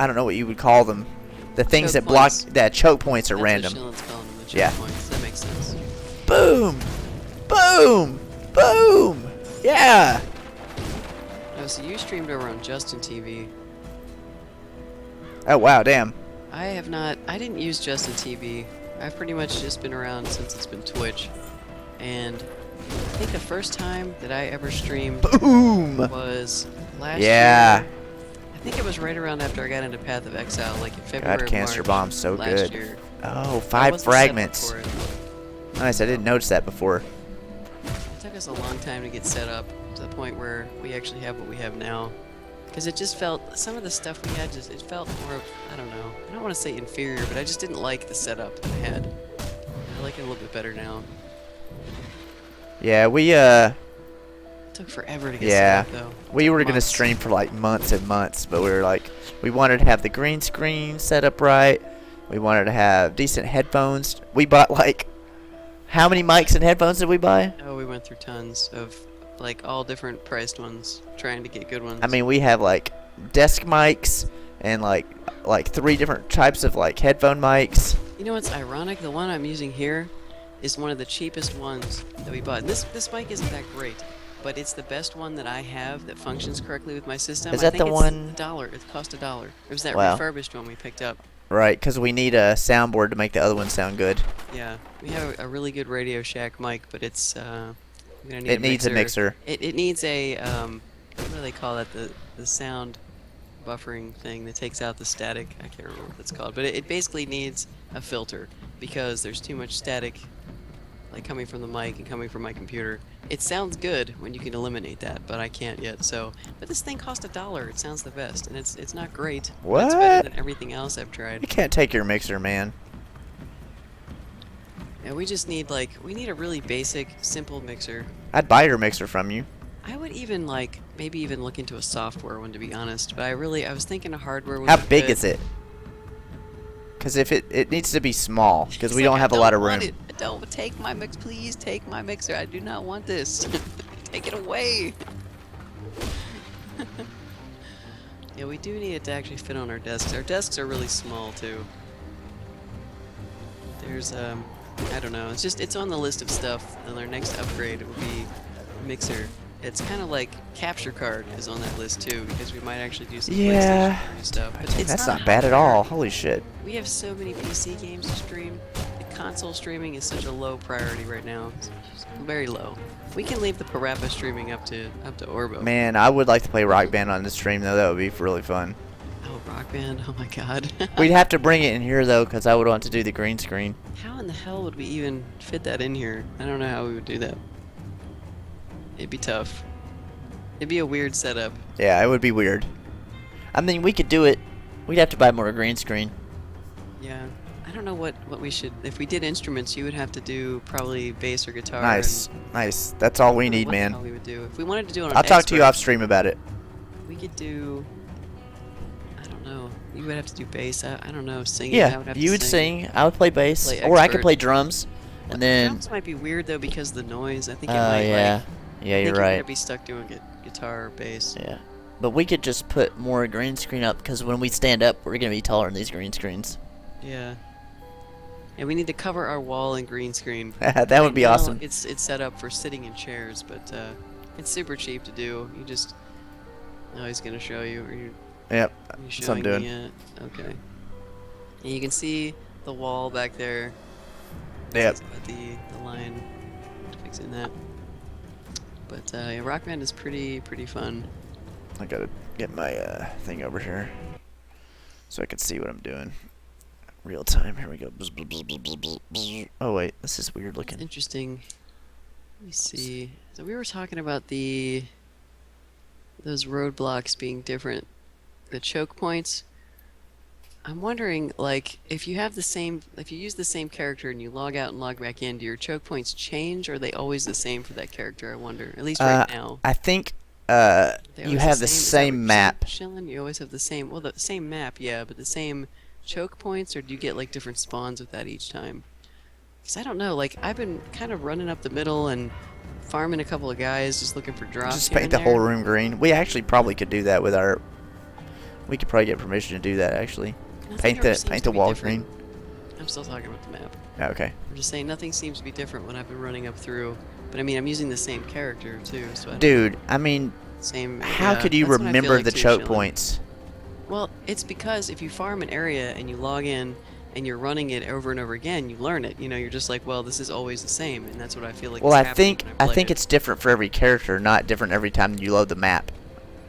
I don't know what you would call them. The things Choke that block points. that choke points are That's random. what Shillen's calling them, the choke Yeah. points. That makes sense. Boom! Boom! Boom! Yeah! Oh, so you streamed over on Justin TV. Oh wow, damn. I have not. I didn't use Justin TV. I've pretty much just been around since it's been Twitch. And I think the first time that I ever streamed Boom! was last Yeah. year. I think it was right around after I got into Path of Exile, like in February God, or Cancer March Bomb's so last good. year. Oh, That 5 was the setup fragments. for it. Nice, I didn't notice that before. It took us a long time to get set up to the point where we actually have what we have now. Because it just felt, some of the stuff we had, it felt more of, I don't know, I don't want to say inferior, but I just didn't like the setup that I had. I like it a little bit better now. Yeah, we It took forever to get yeah. set up, though. We were gonna Months. stream for like months and months, but we were like, we wanted to have the green screen set up right. We wanted to have decent headphones. We bought like, how many mics and headphones did we buy? Oh, we went through tons of, like, all different priced ones, trying to get good ones. I mean, we have like desk mics and like 3 different types of like headphone mics. You know what's ironic? The one I'm using here is one of the cheapest ones that we bought. And this mic isn't that great, but it's the best one that I have that functions correctly with my system. Is that I think the it's one- $1. It cost $1. It was that Wow. refurbished one we picked up. Right, because we need a soundboard to make the other one sound good. Yeah, we have a really good Radio Shack mic, but it's we're gonna need It needs a mixer. It needs a what do they call that? The sound buffering thing that takes out the static. I can't remember what it's called, but it basically needs a filter because there's too much static, like coming from the mic and coming from my computer. It sounds good when you can eliminate that, but I can't yet. So, but this thing cost $1. It sounds the best, and it's not great. But it's What? better than everything else I've You tried. can't take your mixer, man. Yeah, we just need we need a really basic, simple mixer. I'd buy your mixer from you. I would even maybe even look into a software one, to be honest. But I was thinking a hardware one. How big is it? Because if it needs to be small, because we don't have a lot of room. Don't take my mix, please. Take my mixer. I do not want this. Take it away. Yeah, we do need it to actually fit on our desks. Our desks are really small too. There's I don't know. It's on the list of stuff. And our next upgrade will be mixer. It's kind of like capture card is on that list too, because we might actually do some Yeah. PlayStation stuff. But Dude, it's that's not bad at all. Holy shit. We have so many PC games to stream. The console streaming is such a low priority right now. It's just very low. We can leave the Parappa streaming up to Orbo. Man, I would like to play Rock Band on the stream, though. That would be really fun. Oh, Rock Band! Oh my God. We'd have to bring it in here, though, because I would want to do the green screen. How in the hell would we even fit that in here? I don't know how we would do that. It'd be tough. It'd be a weird setup. Yeah, it would be weird. I mean, we could do it. We'd have to buy more green screen. Yeah. I don't know what we should. If we did instruments, you would have to do probably bass or guitar. Nice. Nice. That's all we I don't know need, what the man. hell we would do. If we wanted to do it on I'll talk to you expert, off stream about it. We could do. I don't know. You would have to do bass. I don't know. Singing. I Yeah, would have you to would sing. I would play bass. Play Or I could expert. play drums. And then... Drums might be weird though because of the noise. I think it Oh, might. yeah. Like, Yeah, I you're think right. You're gonna be stuck doing guitar or bass. Yeah. But we could just put more green screen up, because when we stand up, we're going to be taller than these green screens. Yeah. And we need to cover our wall in green screen. That would be I know awesome. It's set up for sitting in chairs, but it's super cheap to do. You just. Oh, he's gonna show you. Are you Yep, Are you that's what I'm showing doing. me, okay. And you can see the wall back there. Yep. The line. Fixing that. But yeah, Rock Band is pretty fun. I gotta get my thing over here so I can see what I'm doing. Real time. Here we go. Oh wait, this is weird It's looking. interesting. Let me see. So we were talking about those roadblocks being different, the choke points. I'm wondering, like, if you use the same character and you log out and log back in, do your choke points change, or are they always the same for that character? I wonder. At least right now. I think They you always have the Is that what same you're map. saying, Shillin? You always have the same. Well, the same map, yeah, but the same choke points, or do you get like different spawns with that each time? Because I don't know. Like, I've been kind of running up the middle and farming a couple of guys, just looking for drops. Just here paint and the whole there. room green. We actually probably could do that with our We could probably get permission to do that, actually. Nothing Paint ever seems the to be wall different. green. I'm still talking about the map. Oh, okay. I'm just saying nothing seems to be different when I've been running up through. But I mean, I'm using the same character too, so I don't Dude, I mean, same. how yeah, could you that's what I feel remember like the too, choke Shilling. points? Well, it's because if you farm an area and you log in and you're running it over and over again, you learn it. You know, you're just like, well, this is always the same, and that's what I feel like. Well, is I happening think when play it. it's different for every character, not different every time you load the map.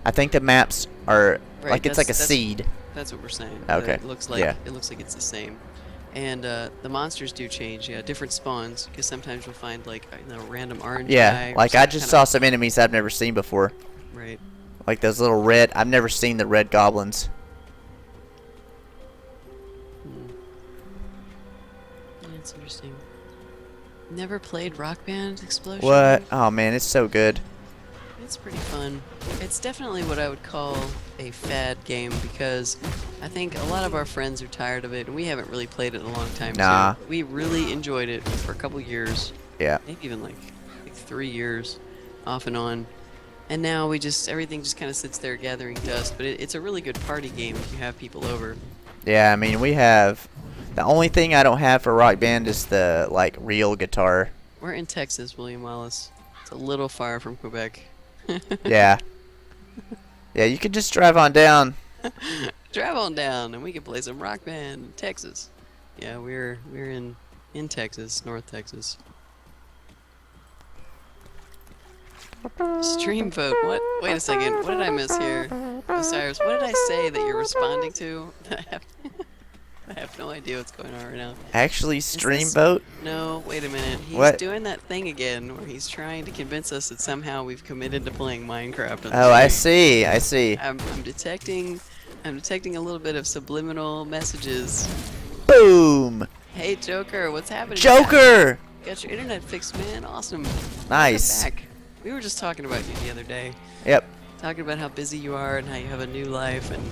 I think the maps are Right, like it's like a that's- seed. That's what we're saying. Okay, It looks like yeah. it looks like it's the same. And the monsters do change, yeah, different spawns, because sometimes you'll find like a random orange guy. Yeah, or like some I just saw some enemies I've never seen before. Right. Like those little red. I've never seen the red goblins. Yeah, it's interesting. Never played Rock Band Explosion? What? Oh man, it's so good. It's pretty fun. It's definitely what I would call a fad game because I think a lot of our friends are tired of it and we haven't really played it in a long time Nah. too. We really enjoyed it for a couple years. Yeah. Maybe even like 3 years off and on. And now everything just kind of sits there gathering dust, but it's a really good party game if you have people over. Yeah, I mean we have. The only thing I don't have for Rock Band is the like real guitar. We're in Texas, William Wallace. It's a little far from Quebec. Yeah. Yeah, you can just drive on down. Drive on down and we can play some Rock Band in Texas. Yeah, we're in Texas, North Texas. Stream vote. What? Wait a second. What did I miss here? Osiris, what did I say that you're responding to? I have no idea what's going on right now. Actually, stream this- vote. No, wait a minute. He's What? doing that thing again where he's trying to convince us that somehow we've committed to playing Minecraft. On the Oh, I stream. see. I see. I'm detecting a little bit of subliminal messages. Boom. Hey Joker, what's happening? Joker. Got your internet fixed, man. Awesome. Nice. Welcome back. We were just talking about you the other day. Yep. Talking about how busy you are and how you have a new life and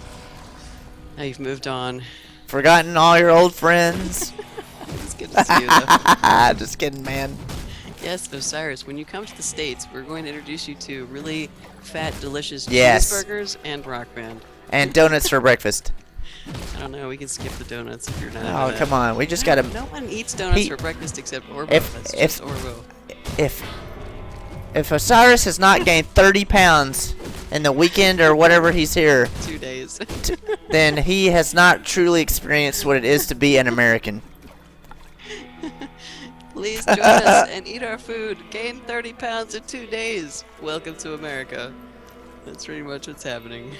how you've moved on. Forgotten all your old friends. It's good to see you though. Just kidding, man. Yes, Osiris, when you come to the States, we're going to introduce you to really fat, delicious Yes. cheeseburgers and Rock Band. And donuts for breakfast. I don't know, we can skip the donuts if you're not Oh, into come that. on. We just gotta. No one eats donuts He- for breakfast except Orbo. If- That's if- just Orbo. If Osiris has not gained 30 pounds in the weekend or whatever he's here, 2 days. then he has not truly experienced what it is to be an American. Please join us and eat our food. Gain 30 pounds in 2 days. Welcome to America. That's pretty much what's happening.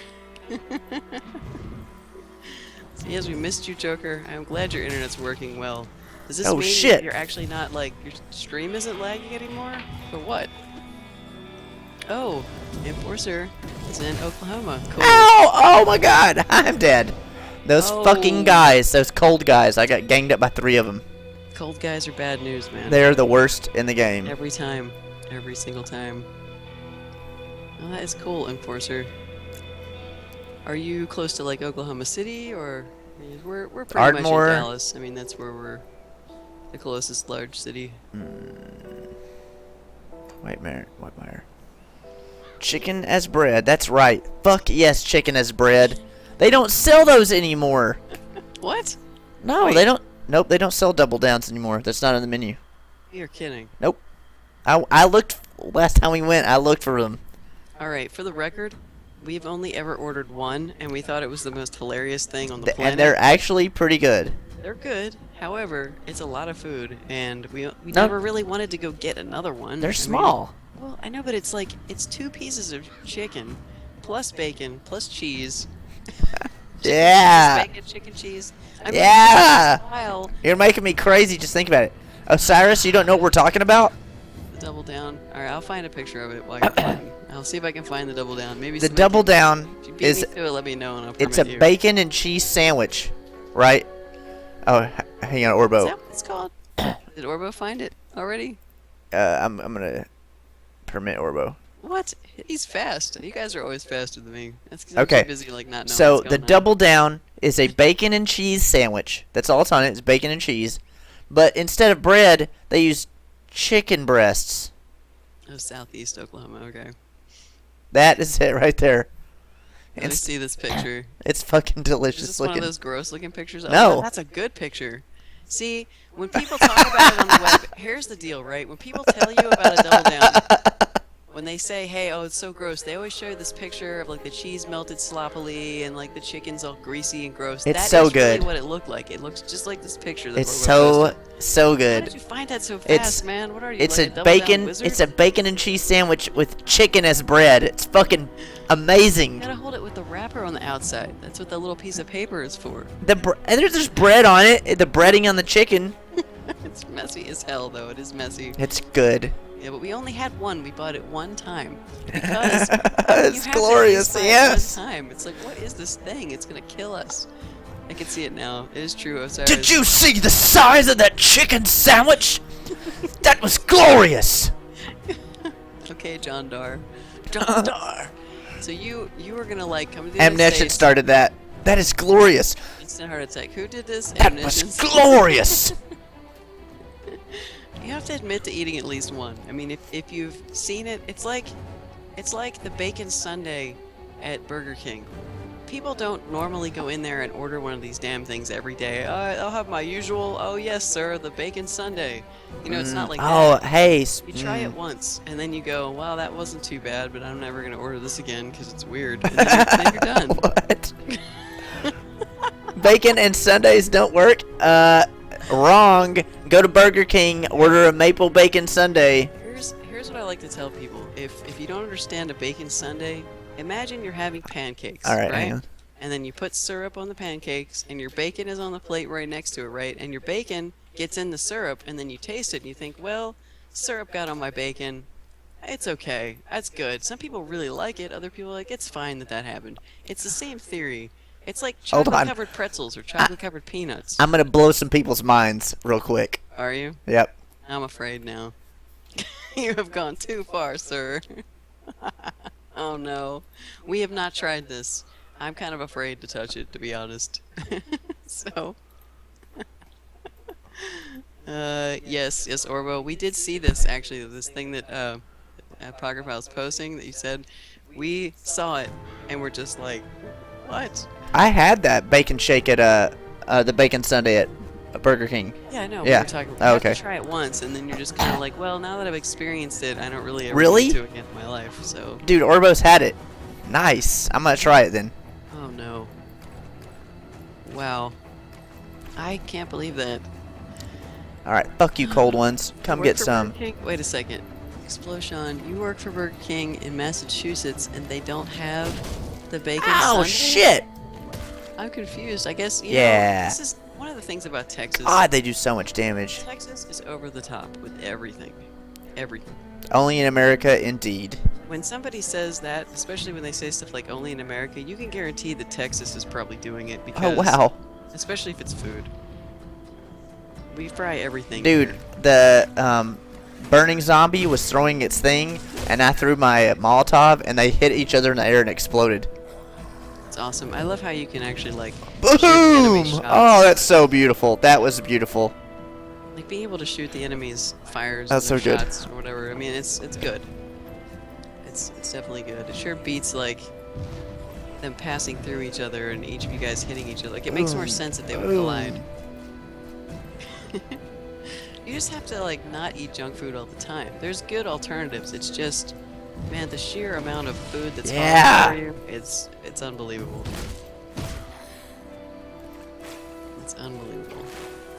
So yes, we missed you, Joker. I'm glad your internet's working well. Does this Oh, mean shit. you're actually not, like, your stream isn't lagging anymore? Or what? Oh, Enforcer is in Oklahoma. Cool. Ow! Oh my god! I'm dead. Those Oh. fucking guys, those cold guys, I got ganged up by 3 of them. Cold guys are bad news, man. They're the worst in the game. Every time. Every single time. Oh, that is cool, Enforcer. Are you close to, like, Oklahoma City, or... I mean, we're pretty Ardmore. much in Dallas. I mean, that's where we're the closest large city. Whitemeyer. Chicken as bread. That's right. Fuck yes, chicken as bread. They don't sell those anymore. What? No, Wait. they don't. Nope, they don't sell double downs anymore. That's not on the menu. You're kidding. Nope. I looked last time we went. I looked for them. Alright, for the record, we've only ever ordered one, and we thought it was the most hilarious thing on the planet. And they're actually pretty good. They're good. However, it's a lot of food, and we never really wanted to go get another one. They're I mean, small. well, I know, but it's like, it's 2 pieces of chicken, plus bacon, plus cheese. Yeah. Bacon, chicken, cheese. I mean, Yeah. style, You're making me crazy. Just think about it. Osiris, you don't know what we're talking about? the double down. Alright, I'll find a picture of it while you're talking. I'll see if I can find the double down. Maybe The somebody double can- down If you beat is me to it, let me know and I'll it's a permit you. bacon and cheese sandwich, right? Oh, hang on, Is Orbo. that what it's called? Did Orbo find it already? I'm gonna permit Orbo. What? He's fast. You guys are always faster than me. That's 'cause I'm Okay. too busy like not knowing So what's the going on. double down is a bacon and cheese sandwich. That's all it's on it. It's bacon and cheese, but instead of bread, they use chicken breasts. Oh, Southeast Oklahoma. Okay. That is it right there. Let me see this picture. It's fucking Is delicious this one looking. of those gross looking pictures? No. That's a good picture. See, when people talk about it on the web, here's the deal, right? When people tell you about a double down, when they say, hey, oh, it's so gross, they always show you this picture of like the cheese melted sloppily and like the chicken's all greasy and gross. It's That so is good. really what it looked like. It looks just like this picture that It's Orbo so posted. How good. did you find that so fast, It's- man? What are you, It's like a double down bacon. wizard? It's a bacon and cheese sandwich with chicken as bread. It's fucking amazing. You gotta hold it with the wrapper on the outside. That's what that little piece of paper is for. And there's bread on it. The breading on the chicken. It's messy as hell, though. It is messy. It's good. Yeah, but we only had one. We bought it one time because It's you have glorious. To at least buy it Yes. one time. It's like, what is this thing? It's gonna kill us. I can see it now. It is true, Osiris. Did you see the size of that chicken sandwich? That was glorious. Okay, John Dar. John Dar. So you were gonna like come to the United Ammunition States. started that. That is glorious. Instant heart attack. Who did this? That was Ammunitions. glorious. You have to admit to eating at least one. I mean, if you've seen it, it's like the bacon sundae at Burger King. People don't normally go in there and order one of these damn things every day. I'll have my usual, oh yes sir, the bacon sundae. You know, it's not like Oh, that. hey. You try it once, and then you go, wow, that wasn't too bad, but I'm never going to order this again because it's weird. And then you're done. What? Bacon and Sundays don't work? Wrong. Go to Burger King, order a maple bacon sundae. Here's what I like to tell people. If you don't understand a bacon sundae, imagine you're having pancakes, All right, right? hang on. And then you put syrup on the pancakes, and your bacon is on the plate right next to it, right? And your bacon gets in the syrup, and then you taste it, and you think, well, syrup got on my bacon. It's okay. That's good. Some people really like it. Other people are like, it's fine that happened. It's the same theory. It's like Hold on. chocolate-covered pretzels or chocolate-covered peanuts. I'm going to blow some people's minds real quick. Are you? Yep. I'm afraid now. You have gone too far, sir. Oh no. We have not tried this. I'm kind of afraid to touch it, to be honest. So. Yes, Orbo. We did see this, actually, this thing that Apocryphile is posting that you said. We saw it, and we're just like, what? I had that bacon shake at the bacon sundae at Burger King. Yeah, I know. Yeah. We were talking. Oh, You have okay. to try it once, and then you're just kind of like, well, now that I've experienced it, I don't really ever Really? need to again in my life. So. Dude, Orbo's had it. Nice. I'm going to try it then. Oh no. Wow. I can't believe that. Alright, fuck you, cold ones. Come Work get for some. Burger King? Wait a second. Explosion, you work for Burger King in Massachusetts and they don't have the bacon Oh, sundae? shit! I'm confused. I guess, you Yeah. know, this is one of the things about Texas. God, they do so much damage. Texas is over the top with everything. Everything. Only in America, indeed. When somebody says that, especially when they say stuff like only in America, you can guarantee that Texas is probably doing it because... Oh, wow. Especially if it's food. We fry everything Dude, here. the burning zombie was throwing its thing, and I threw my Molotov, and they hit each other in the air and exploded. It's awesome. I love how you can actually, like, shoot the enemy Boom! shots. Oh, that's so beautiful. That was beautiful. Like, being able to shoot the enemy's fires That's and their so good. shots or whatever. I mean, it's good. It's definitely good. It sure beats, like, them passing through each other and each of you guys hitting each other. Like, it makes more Boom. sense that they would Boom. collide. You just have to, like, not eat junk food all the time. There's good alternatives. It's just, man, the sheer amount of food that's Yeah. falling for you, it's unbelievable. It's unbelievable.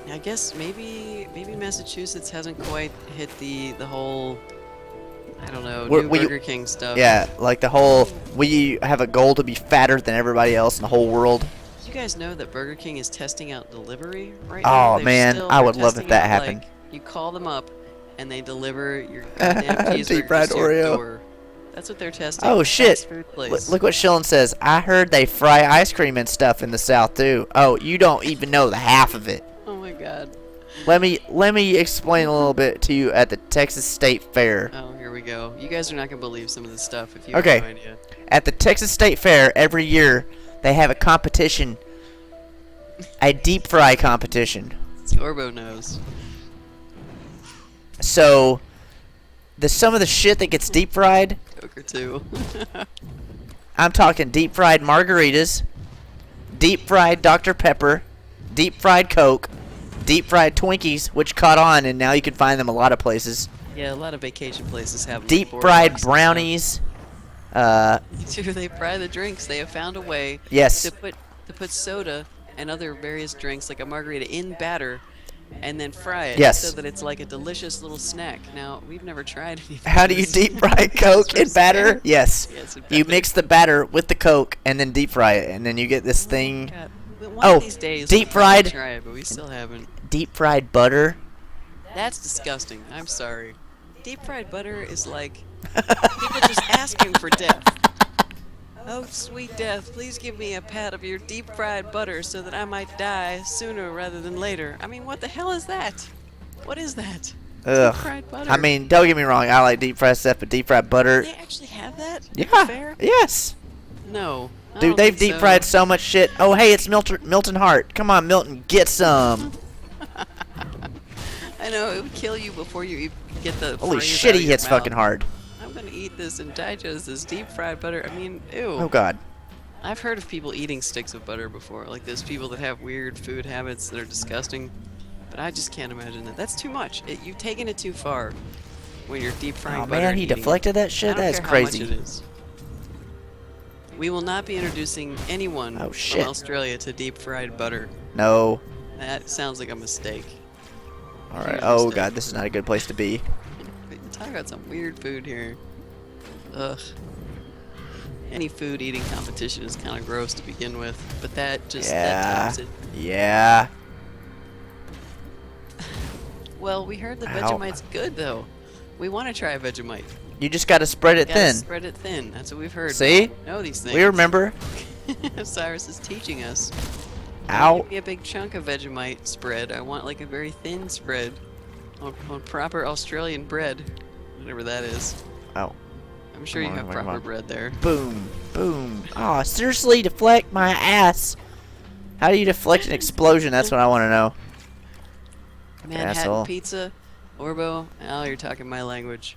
I guess maybe Massachusetts hasn't quite hit the whole, I don't know, new Burger King stuff. Yeah, like the whole, we have a goal to be fatter than everybody else in the whole world. Did you guys know that Burger King is testing out delivery right Oh, now? man, I would love if testing that out, happened. Like, you call them up, and they deliver your goddamn cheeseburger Deep fried to your Oreo. door. That's what they're testing. Oh, shit. Fast food place. Look what Shillin says. I heard they fry ice cream and stuff in the South, too. Oh, you don't even know the half of it. Oh my god. Let me explain a little bit to you at the Texas State Fair. Oh, here we go. You guys are not gonna believe some of this stuff if you Okay. have no idea. At the Texas State Fair, every year, they have a competition. A deep fry competition. Orbo knows. So, some of the shit that gets deep fried, Joker too. I'm talking deep fried margaritas, deep fried Dr. Pepper, deep fried Coke, deep fried Twinkies, which caught on, and now you can find them a lot of places. Yeah, a lot of vacation places have them. Deep for fried $4 and brownies. stuff. They fry the drinks. They have found a way Yes. to put soda and other various drinks like a margarita in batter and then fry it Yes. so that it's like a delicious little snack. Now, we've never tried anything. How do you deep fry Coke in batter? Yes. Yes, in You batter. mix the batter with the Coke and then deep fry it, and then you get this thing. God. But one Oh, of these days, deep we'll probably fried- try it, but we still haven't. Deep fried butter. That's disgusting. I'm sorry. Deep fried butter is like people just asking for death. Oh, sweet death, please give me a pat of your deep fried butter so that I might die sooner rather than later. I mean, what the hell is that? What is that? Ugh. Deep fried butter. I mean, don't get me wrong. I like deep fried stuff, but deep fried butter. They actually have that? Yeah. Fair? Yes. No. I Dude, don't they've think deep fried so much shit. Oh, hey, it's Milton Hart. Come on, Milton, get some. I know, it would kill you before you even get the Holy phrase shit, out of he your hits fucking mouth. hard. I'm gonna eat this and digest this deep fried butter. I mean, ew. Oh god. I've heard of people eating sticks of butter before. Like, there's people that have weird food habits that are disgusting. But I just can't imagine that. That's too much. You've taken it too far when you're deep frying Oh butter. man, and he eating it. deflected that I shit. don't That's care how much crazy. it is. We will not be introducing anyone Oh, from shit. Australia to deep fried butter. No. That sounds like a mistake. All right. Huge Oh mistake. god, this is not a good place to be. Talk about some weird food here. Ugh. Any food eating competition is kind of gross to begin with, but that just that Yeah. tops it. Yeah. Well, we heard the Ow. Vegemite's good though. We want to try a Vegemite. You just got to spread it Gotta thin. spread it thin. That's what we've heard. See? We know these things. We remember. Cyrus is teaching us. Ow. Give me a big chunk of Vegemite spread. I want like a very thin spread on proper Australian bread, whatever that is. Oh. I'm sure Come you on, have come on, proper come on. bread there. Boom. Boom. Oh, seriously, deflect my ass. How do you deflect an explosion? That's what I want to know. Manhattan Asshole. pizza, Orbo. Oh, you're talking my language.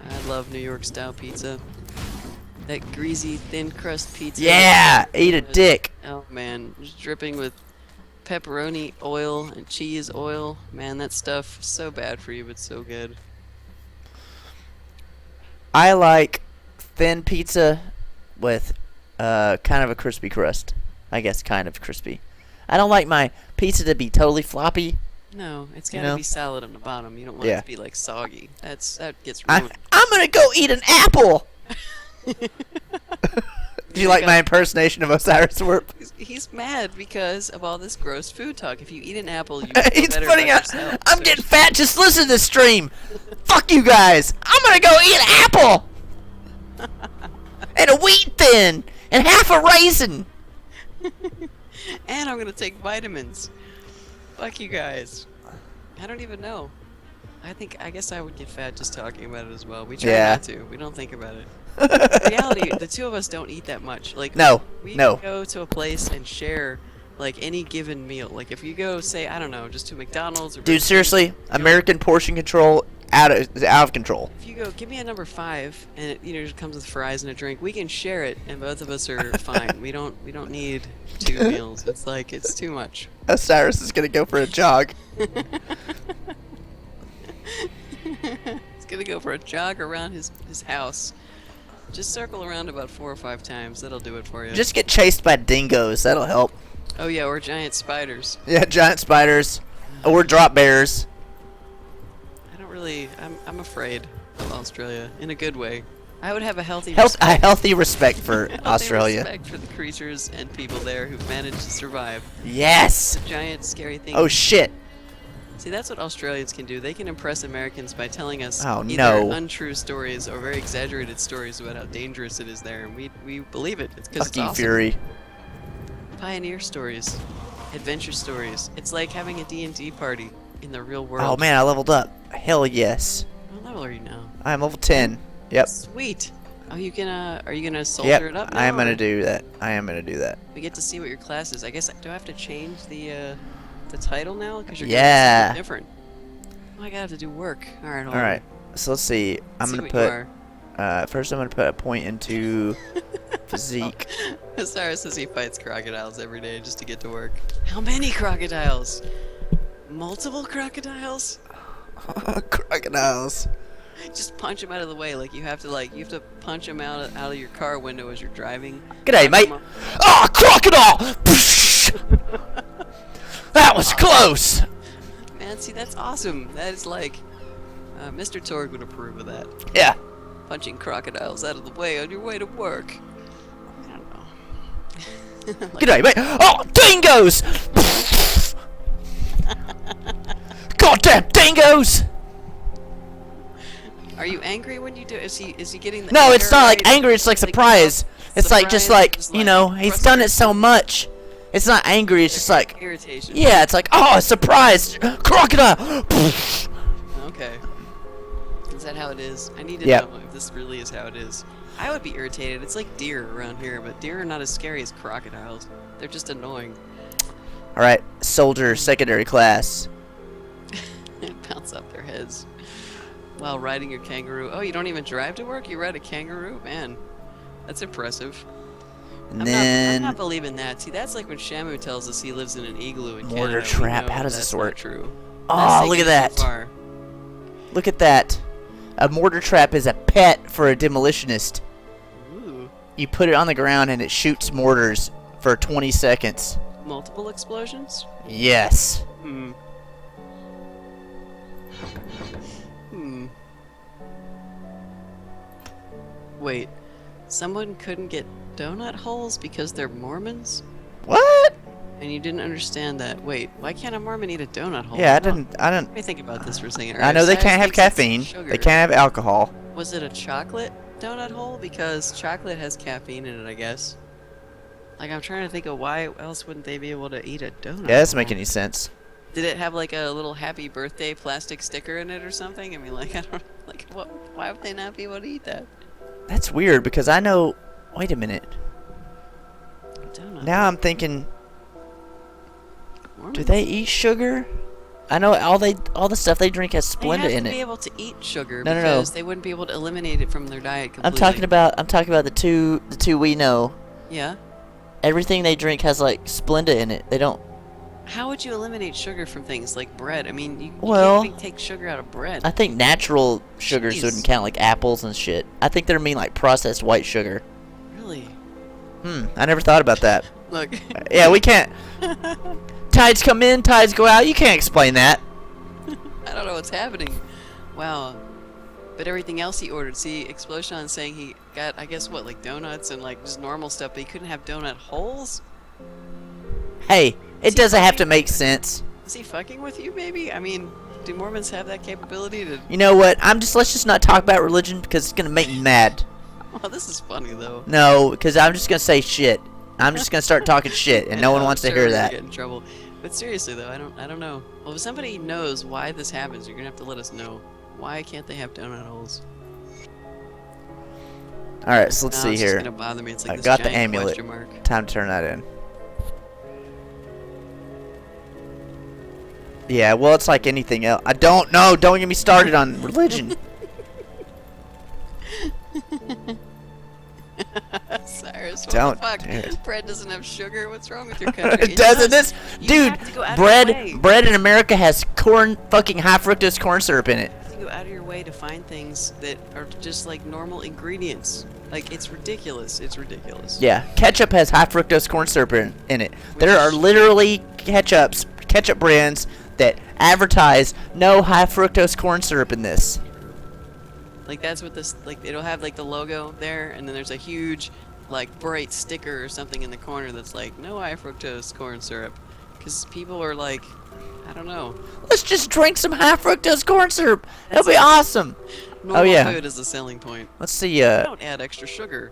I love New York style pizza. That greasy thin crust pizza. Yeah. Eat a dick. Oh man, just dripping with pepperoni oil and cheese oil. Man, that stuff is so bad for you, but so good. I like thin pizza with kind of a crispy crust. I guess kind of crispy. I don't like my pizza to be totally floppy. No, it's You gotta know? be solid on the bottom. You don't want it Yeah. to be like soggy. That gets I'm ruined. gonna go eat an apple. Do you like my impersonation of Osiris Warp? He's mad because of all this gross food talk. If you eat an apple, you feel He's better putting about out. yourself. I'm getting fat. Just listen to this stream. Fuck you guys. I'm gonna go eat an apple and a wheat thin and half a raisin. And I'm gonna take vitamins. Fuck you guys. I don't even know. I guess I would get fat just talking about it as well. We try Yeah. not to. We don't think about it. In reality, the two of us don't eat that much. Like No, we no. go to a place and share like any given meal. Like if you go, say, I don't know, just to McDonald's or Burger Dude, King, seriously, you know, American portion control is out of control. if you go, give me a number 5, and it just comes with fries and a drink, we can share it, and both of us are fine. We don't need 2 meals. It's too much. Osiris is gonna go for a jog. He's gonna go for a jog around his house. Just circle around about 4 or 5 times. That'll do it for you. Just get chased by dingoes. That'll help. Oh yeah, or giant spiders. Yeah, giant spiders or drop bears. I don't really. I'm afraid of Australia in a good way. I would have a healthy A respect, healthy respect for healthy Australia. respect for the creatures and people there who've managed to survive. Yes. The giant scary thing. Oh shit. See, that's what Australians can do. They can impress Americans by telling us Oh, either no. untrue stories or very exaggerated stories about how dangerous it is there, and we believe it. It's because Fuck it's you, awesome. Fury. Pioneer stories, adventure stories. It's like having a D&D party in the real world. Oh man, I leveled up. Hell yes. What level are you now? I'm level 10. Yep. Sweet. Are you gonna soldier Yep. it up now? I am or gonna do that. I am gonna do that. We get to see what your class is. I guess do I have to change the title now because you're Yeah. doing something different? Oh, I gotta have to do work. All right. Hold All right. So let's see. I'm See gonna what you put. are. First, I'm gonna put a point into physique. Cyrus says he fights crocodiles every day just to get to work. How many crocodiles? Multiple crocodiles? Crocodiles. Just punch him out of the way. Like you have to punch him out of your car window as you're driving. G'day, mate. Ah, crocodile! That was close. Man, see, that's awesome. That is like, Mr. Torg would approve of that. Yeah. Punching crocodiles out of the way on your way to work. I don't know. Like, G'day, mate. Oh, dingoes! Goddamn dingoes! are you angry when you do? Is he getting the? No, anger it's not like right? angry. It's like surprise. It's like just surprise, like just you know, he's done it so much. It's not angry. It's just like irritation. yeah. It's like oh, surprise, crocodile. Okay. Is that how it is? I need to Yep. know if this really is how it is. I would be irritated. It's like deer around here, but deer are not as scary as crocodiles. They're just annoying. All right, soldier, secondary class. Bounce up their heads while riding your kangaroo. Oh, you don't even drive to work? You ride a kangaroo? Man, that's impressive. And I'm then not believing that. See, that's like when Shamu tells us he lives in an igloo in mortar Canada. We trap. know How does that's this not work? True. Oh, That's look at taking it that. too far. Look at that. A mortar trap is a pet for a demolitionist. Ooh. You put it on the ground and it shoots mortars for 20 seconds. Multiple explosions? Yes. Hmm. Hmm. Wait. Someone couldn't get donut holes because they're Mormons? What? And you didn't understand that. Wait, why can't a Mormon eat a donut hole? Yeah, I Huh. didn't. Let me think about this for a second. I know they Cyrus can't have thinks it's caffeine. sugar. They can't have alcohol. Was it a chocolate donut hole? Because chocolate has caffeine in it, I guess. Like, I'm trying to think of why else wouldn't they be able to eat a donut Yeah, that doesn't hole? make any sense. Did it have like a little happy birthday plastic sticker in it or something? I mean, like, I don't like what. Why would they not be able to eat that? That's weird because I know. Wait a minute. Donut. Now I'm thinking. Do Mormons. they eat sugar? I know all the stuff they drink has Splenda They have in to be it. able to eat sugar No, no, no. because they wouldn't be able to eliminate it from their diet I'm completely. talking about the two we know. Yeah. Everything they drink has like Splenda in it. They don't. How would you eliminate sugar from things like bread? I mean, you Well, can't even take sugar out of bread. I think natural sugars Jeez. wouldn't count, like apples and shit. I think they're mean like processed white sugar. Really? I never thought about that. Look. Yeah, we can't. Tides come in, tides go out. You can't explain that. I don't know what's happening. Wow. But everything else he ordered, see, Explosion saying he got, I guess, what, like donuts and like just normal stuff, but he couldn't have donut holes? Hey, Is it he doesn't have fucking- to make sense. Is he fucking with you, maybe? I mean, do Mormons have that capability to... You know what? Let's just not talk about religion because it's gonna make me mad. Well, this is funny, though. No, because I'm just gonna say shit. I'm just gonna start talking shit, and no one I'm wants to sure hear we're gonna that. Get in trouble. But seriously, though, I don't know. Well, if somebody knows why this happens, you're gonna have to let us know. Why can't they have donut holes? All right, so let's No, see it's just here. gonna bother me. It's like I this got the giant amulet. question mark. Time to turn that in. Yeah, well, it's like anything else. I don't know. Don't get me started on religion. Cyrus, what Don't the fuck? do it. Bread doesn't have sugar. What's wrong with your country? It Doesn't does. this, You dude? have to go out of your way. Bread in America has fucking high fructose corn syrup in it. You have to go out of your way to find things that are just like normal ingredients. Like, it's ridiculous. It's ridiculous. Yeah, ketchup has high fructose corn syrup in it. There are literally ketchup brands that advertise no high fructose corn syrup in this. Like, that's what this, like, it'll have like the logo there, and then there's a huge, like, bright sticker or something in the corner that's like, no high fructose corn syrup. Because people are like, I don't know. Let's just drink some high fructose corn syrup. That'll be That's- awesome. Normal yeah. food is a selling point. Let's see. Don't add extra sugar.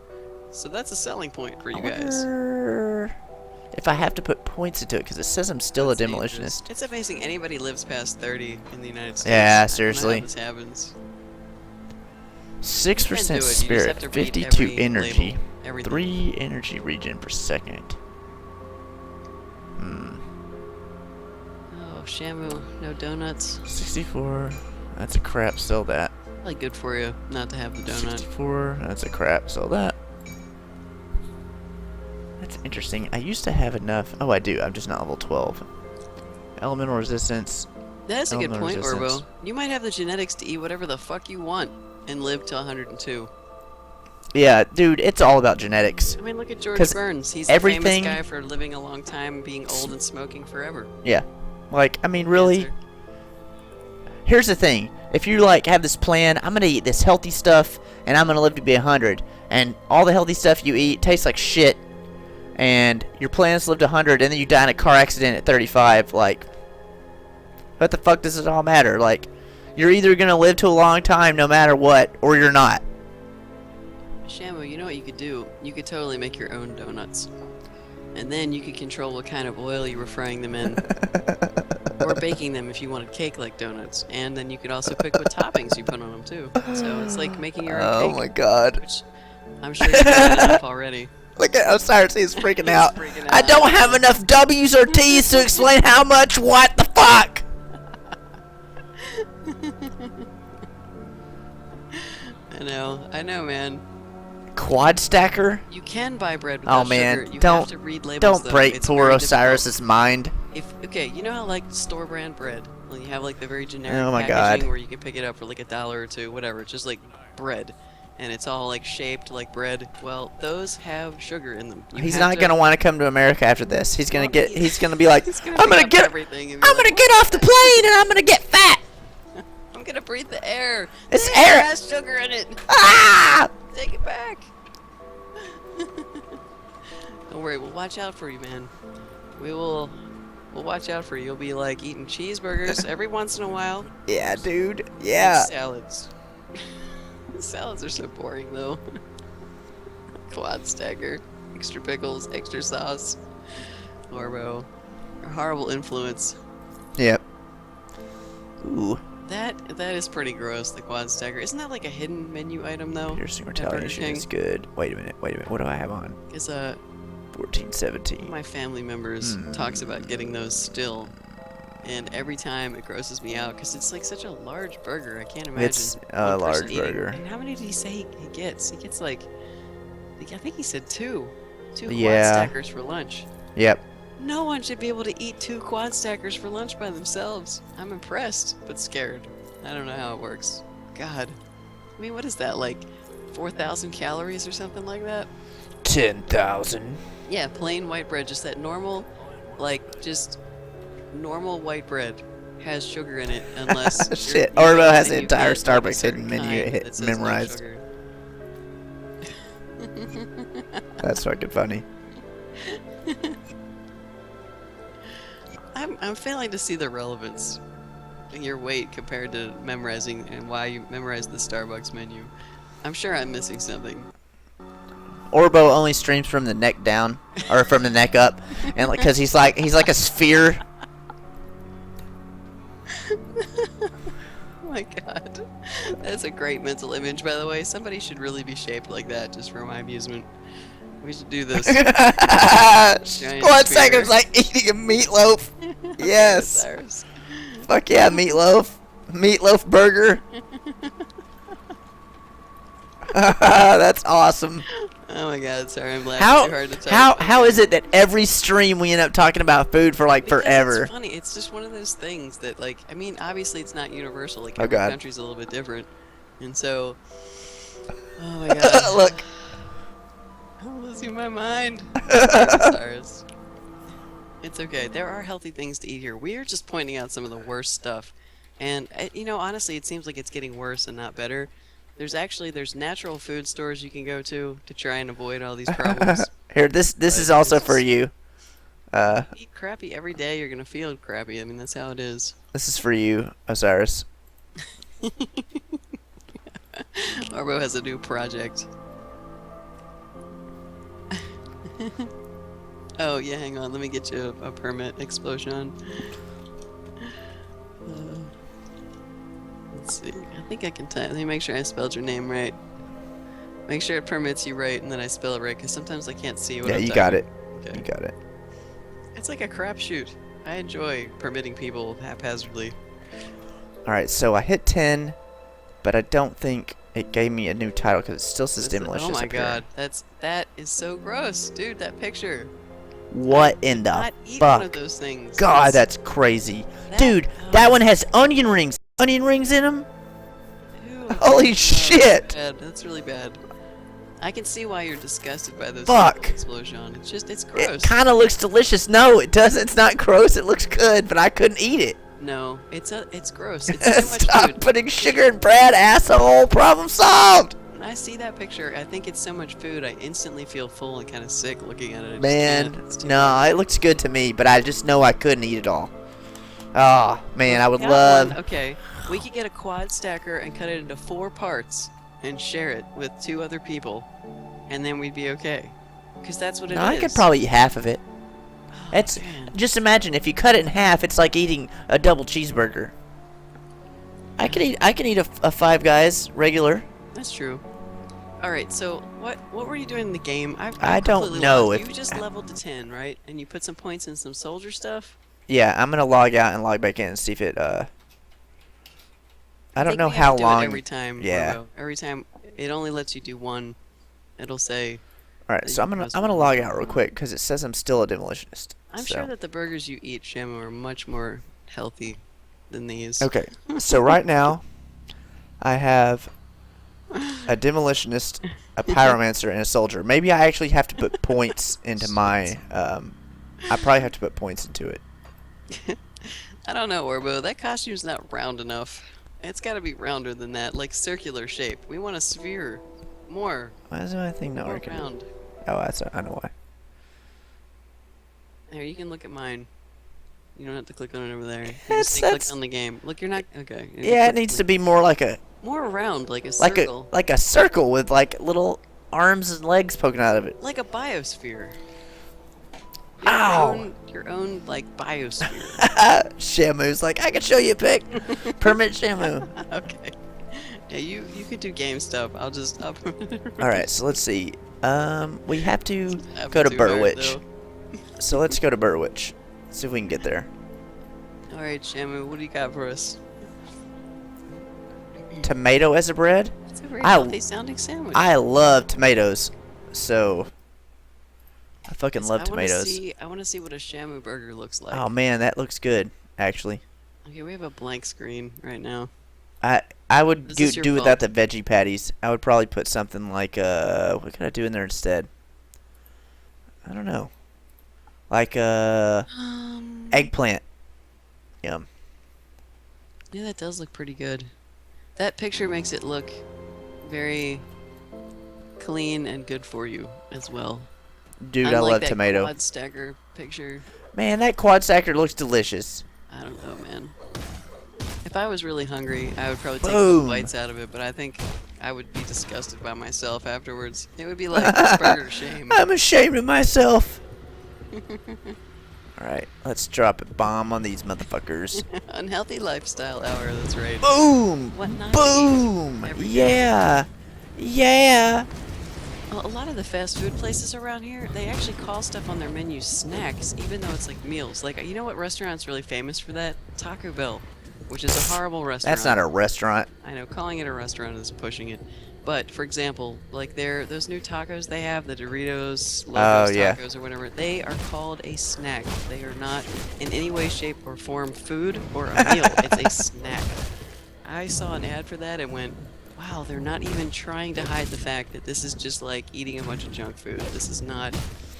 So that's a selling point for you guys. wonder if I have to put points into it because it says I'm still a That's dangerous. demolitionist. It's amazing anybody lives past 30 in the United States. Yeah, I don't know how seriously. this happens. 6% You just have spirit, to read 52 every energy, label, everything. 3 energy regen per second. Oh, Shamu, no donuts. 64. That's a crap. Sell that. Probably good for you not to have the donut. 64. That's a crap. Sell that. Interesting. I used to have enough. Oh, I do. I'm just not level 12. Elemental resistance. That's a good Elemental point, resistance. Orbo. You might have the genetics to eat whatever the fuck you want and live to 102. Yeah, dude, it's all about genetics. I mean, look at George 'Cause Burns. He's everything- the famous guy for living a long time, being old and smoking forever. Yeah. Like, I mean, really? Cancer. Here's the thing. If you, like, have this plan, I'm going to eat this healthy stuff, and I'm going to live to be 100, and all the healthy stuff you eat tastes like shit, and your plan is to live to 100, and then you die in a car accident at 35, like, what the fuck does it all matter? Like, you're either going to live to a long time no matter what, or you're not. Shamu, you know what you could do? You could totally make your own donuts. And then you could control what kind of oil you were frying them in. Or baking them if you wanted cake-like donuts. And then you could also pick what toppings you put on them, too. So it's like making your own cake. Oh my god. Which I'm sure you've done enough already. Look at Osiris, he's freaking out. freaking I out. don't have enough W's or T's to explain how much what the fuck. I know, man. Quad stacker? You can buy bread without Oh man, sugar. You don't have to read labels, don't though. break It's poor very Osiris's mind. Okay, you know how like store brand bread, when you have like the very generic Oh my packaging God. where you can pick it up for like $1 or $2, whatever. It's just like bread, and it's all like shaped like bread. Well, those have sugar in them. You He's have not gonna want to come to America after this. He's gonna get. He's gonna be like, He's gonna I'm gonna pick up get. everything and be I'm like, gonna get off the plane and I'm gonna get fat. I'm gonna breathe the air. It's The air. has sugar in it. Ah! Take it back. Don't worry, we'll watch out for you, man. We'll watch out for you. You'll be like eating cheeseburgers every once in a while. Yeah, dude. And Yeah. salads. Salads are so boring, though. Quad stacker, extra pickles, extra sauce. Orbo, a horrible influence. Yep. Ooh. That is pretty gross. The quad stacker. Isn't that like a hidden menu item though? Piercing at Burger retaliation King? is good. Wait a minute. What do I have on? Because 1417. my family members talks about getting those still, and every time it grosses me out because it's like such a large burger. I can't imagine. It's one a person large eating. burger. And how many did he say he gets? He gets like, I think he said two quad Yeah. stackers for lunch. Yep. No one should be able to eat 2 quad stackers for lunch by themselves. I'm impressed, but scared. I don't know how it works. God. I mean, what is that, like 4,000 calories or something like that? 10,000. Yeah, plain white bread, just that normal, like, just normal white bread has sugar in it, unless you're- Shit. you Orbo go has and the you entire get, like, a Starbucks hidden certain menu kind that says no memorized. sugar. That's fucking funny. I'm failing to see the relevance in your weight compared to memorizing and why you memorized the Starbucks menu. I'm sure I'm missing something. Orbo only streams from the neck down, or from the neck up, and like, cause he's like a sphere. Oh my god. That's a great mental image, by the way. Somebody should really be shaped like that just for my amusement. We should do this. 1 sphere. second's like eating a meatloaf. Yes. Osiris. Fuck yeah, meatloaf. Meatloaf burger. That's awesome. Oh my god, sorry, I'm laughing too hard to talk. How is it that every stream we end up talking about food for like Because forever? It's funny. It's just one of those things that, like, I mean, obviously it's not universal. Like, Oh, every God. country's a little bit different, and so. Oh my god. Look. I'm losing my mind. Osiris. It's okay. There are healthy things to eat here. We are just pointing out some of the worst stuff, and honestly, it seems like it's getting worse and not better. There's natural food stores you can go to try and avoid all these problems. Here, this is also for you. Eat crappy every day, you're gonna feel crappy. I mean, that's how it is. This is for you, Osiris. Orbo has a new project. Oh yeah, hang on. Let me get you a permit explosion. Let's see. I think I can type. Let me make sure I spelled your name right. Make sure it permits you right, and then I spell it right, because sometimes I can't see what Yeah, I'm you got it. typing. Okay. You got it. It's like a crapshoot. I enjoy permitting people haphazardly. All right, so I hit 10. but I don't think it gave me a new title because it still says Demolitionist. Oh my up here. god, that is so gross, dude. That picture. What in the Not eat one of fuck? those things. God, that's crazy. That- Dude, that one has onion rings. Onion rings in them? Ew. Holy Oh, shit. that's really bad. I can see why you're disgusted by those Fuck. explosion. It's just, it's It gross. kind of looks delicious. No, it doesn't. It's not gross. It looks good, but I couldn't eat it. No, it's gross. It's so much Stop food. putting sugar in bread, asshole. Problem solved. When I see that picture, I think it's so much food, I instantly feel full and kind of sick looking at it. I just Man, can't. It's too no, much. it looks good to me, but I just know I couldn't eat it all. Oh, man, I would Got love... one. Okay, we could get a quad stacker and cut it into 4 parts and share it with 2 other people, and then we'd be okay. Because that's what it is. No, I could probably eat half of it. Oh, It's man. just imagine if you cut it in half, it's like eating a double cheeseburger. I can eat a Five Guys regular. That's true. All right, so what were you doing in the game? I don't completely know lost. if- You just leveled to 10, right? And you put some points in some soldier stuff. Yeah, I'm gonna log out and log back in and see if it I don't think know we have how to do it long. every time. Yeah. Robo. Every time it only lets you do one. It'll say. All right, that so you I'm gonna press I'm gonna one. log out real quick because it says I'm still a demolitionist. I'm so. sure that the burgers you eat, Shamu, are much more healthy than these. Okay, so right now I have a demolitionist, a pyromancer, and a soldier. Maybe I actually have to put points into my. I probably have to put points into it. I don't know, Orbo. That costume's not round enough. It's got to be rounder than that, like circular shape. We want a sphere. More. Why is my thing not More working? round. Oh, I know why. There, you can look at mine. You don't have to click on it over there. You That's- just click that's- on the game. Look, you're not okay. Yeah, it needs to be more like a more round, like a circle, like a circle with like little arms and legs poking out of it. like a biosphere. Ow! Your own like biosphere. Shamu's like, I can show you a pic. Permit Shamu. Okay. Yeah, you could do game stuff. I'll just up. All right, so let's see. We have to Up go to too hard, Burwich. though. So let's go to Burwich. See if we can get there. All right, Shamu, what do you got for us? Tomato as a bread? It's a very I- healthy sounding sandwich. I love tomatoes. So I fucking Yes, love I wanna tomatoes. I want to see what a Shamu burger looks like. Oh man, that looks good. Actually, Okay, we have a blank screen right now. I would This do, is your do without fault. the veggie patties. I would probably put something like what could I do in there instead? I don't know. Like eggplant. Yum. Yeah, that does look pretty good. That picture makes it look very clean and good for you as well. Dude, I Unlike love that tomato. quad stacker picture. Man, that quad stacker looks delicious. I don't know, man. If I was really hungry, I would probably take Boom. some bites out of it, but I think I would be disgusted by myself afterwards. It would be like this burger shame. I'm ashamed of myself. Alright, let's drop a bomb on these motherfuckers. Unhealthy lifestyle hour, that's right. Boom! What not to eat Boom! every day. Yeah! Yeah! Well, a lot of the fast food places around here, they actually call stuff on their menu snacks, even though it's like meals. Like, you know what restaurant's really famous for that? Taco Bell, which is a horrible restaurant. That's not a restaurant. I know, calling it a restaurant is pushing it. But, for example, like those new tacos they have, the Doritos, Locos Oh, yeah. tacos or whatever, they are called a snack. They are not in any way, shape, or form food or a meal. It's a snack. I saw an ad for that and went, wow, they're not even trying to hide the fact that this is just like eating a bunch of junk food. This is not...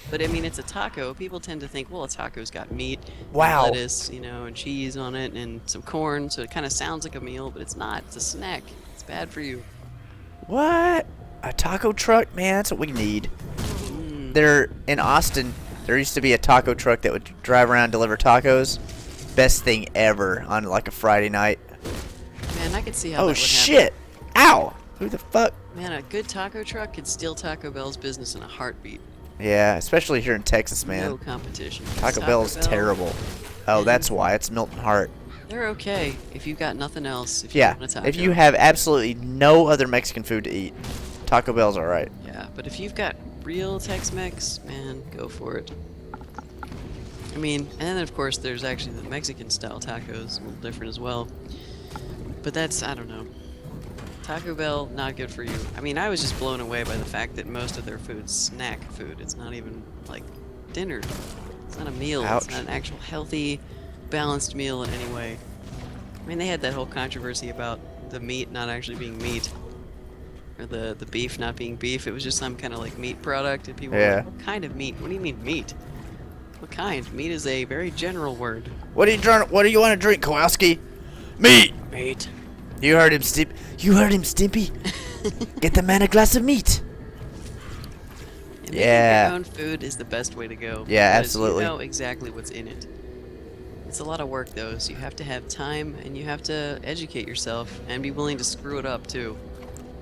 But, I mean, it's a taco. People tend to think, well, a taco's got meat, and Wow. lettuce, and cheese on it, and some corn, so it kind of sounds like a meal, but it's not. It's a snack. It's bad for you. What? A taco truck? Man, that's what we need. Mm. There, in Austin, there used to be a taco truck that would drive around and deliver tacos. Best thing ever on like a Friday night. Man, I could see how that Oh would shit! Ow! Who the fuck? happen. Man, a good taco truck could steal Taco Bell's business in a heartbeat. Yeah, especially here in Texas, man. No competition. Taco Bell is terrible. Oh, that's why. It's Milton Hart. They're okay if you've got nothing else. If you Yeah, want a taco. if you have absolutely no other Mexican food to eat, Taco Bell's alright. Yeah, but if you've got real Tex-Mex, man, go for it. I mean, and then of course there's actually the Mexican style tacos, a little different as well. But that's, I don't know. Taco Bell, not good for you. I mean, I was just blown away by the fact that most of their food's snack food. It's not even, like, dinner. It's not a meal. Ouch. It's not an actual healthy, balanced meal in any way. I mean, they had that whole controversy about the meat not actually being meat. Or the beef not being beef. It was just some kind of, like, meat product. And people were like, what kind of meat? What do you mean meat? What kind? Meat is a very general word. What do you want to drink, Kowalski? Meat. Meat. You heard him, Stimpy. Get the man a glass of meat. And Yeah. making your own food is the best way to go. Yeah, because absolutely. You know exactly what's in it. It's a lot of work, though, so you have to have time, and you have to educate yourself, and be willing to screw it up, too.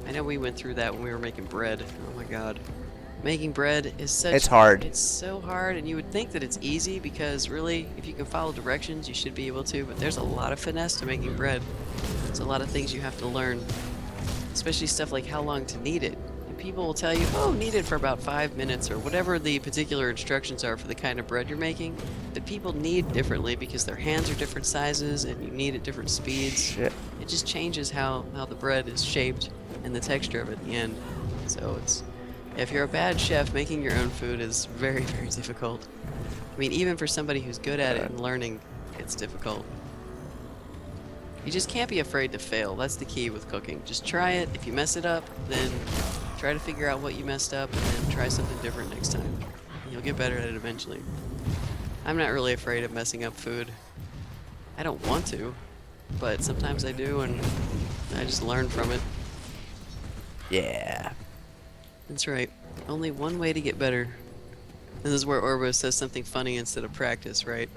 I know we went through that when we were making bread. Oh my god. Making bread is such... It's hard. It's so hard, and you would think that it's easy, because really, if you can follow directions, you should be able to, but there's a lot of finesse to making bread. There's a lot of things you have to learn, especially stuff like how long to knead it. And people will tell you, oh, knead it for about 5 minutes, or whatever the particular instructions are for the kind of bread you're making. But people knead differently because their hands are different sizes, and you knead at different speeds. Shit. It just changes how the bread is shaped and the texture of it at the end. So it's... If you're a bad chef, making your own food is very, very difficult. I mean, even for somebody who's good at it and learning, it's difficult. You just can't be afraid to fail. That's the key with cooking. Just try it. If you mess it up, then try to figure out what you messed up and then try something different next time. You'll get better at it eventually. I'm not really afraid of messing up food. I don't want to, but sometimes I do, and I just learn from it. Yeah. That's right. Only one way to get better. This is where Orbo says something funny instead of practice, right?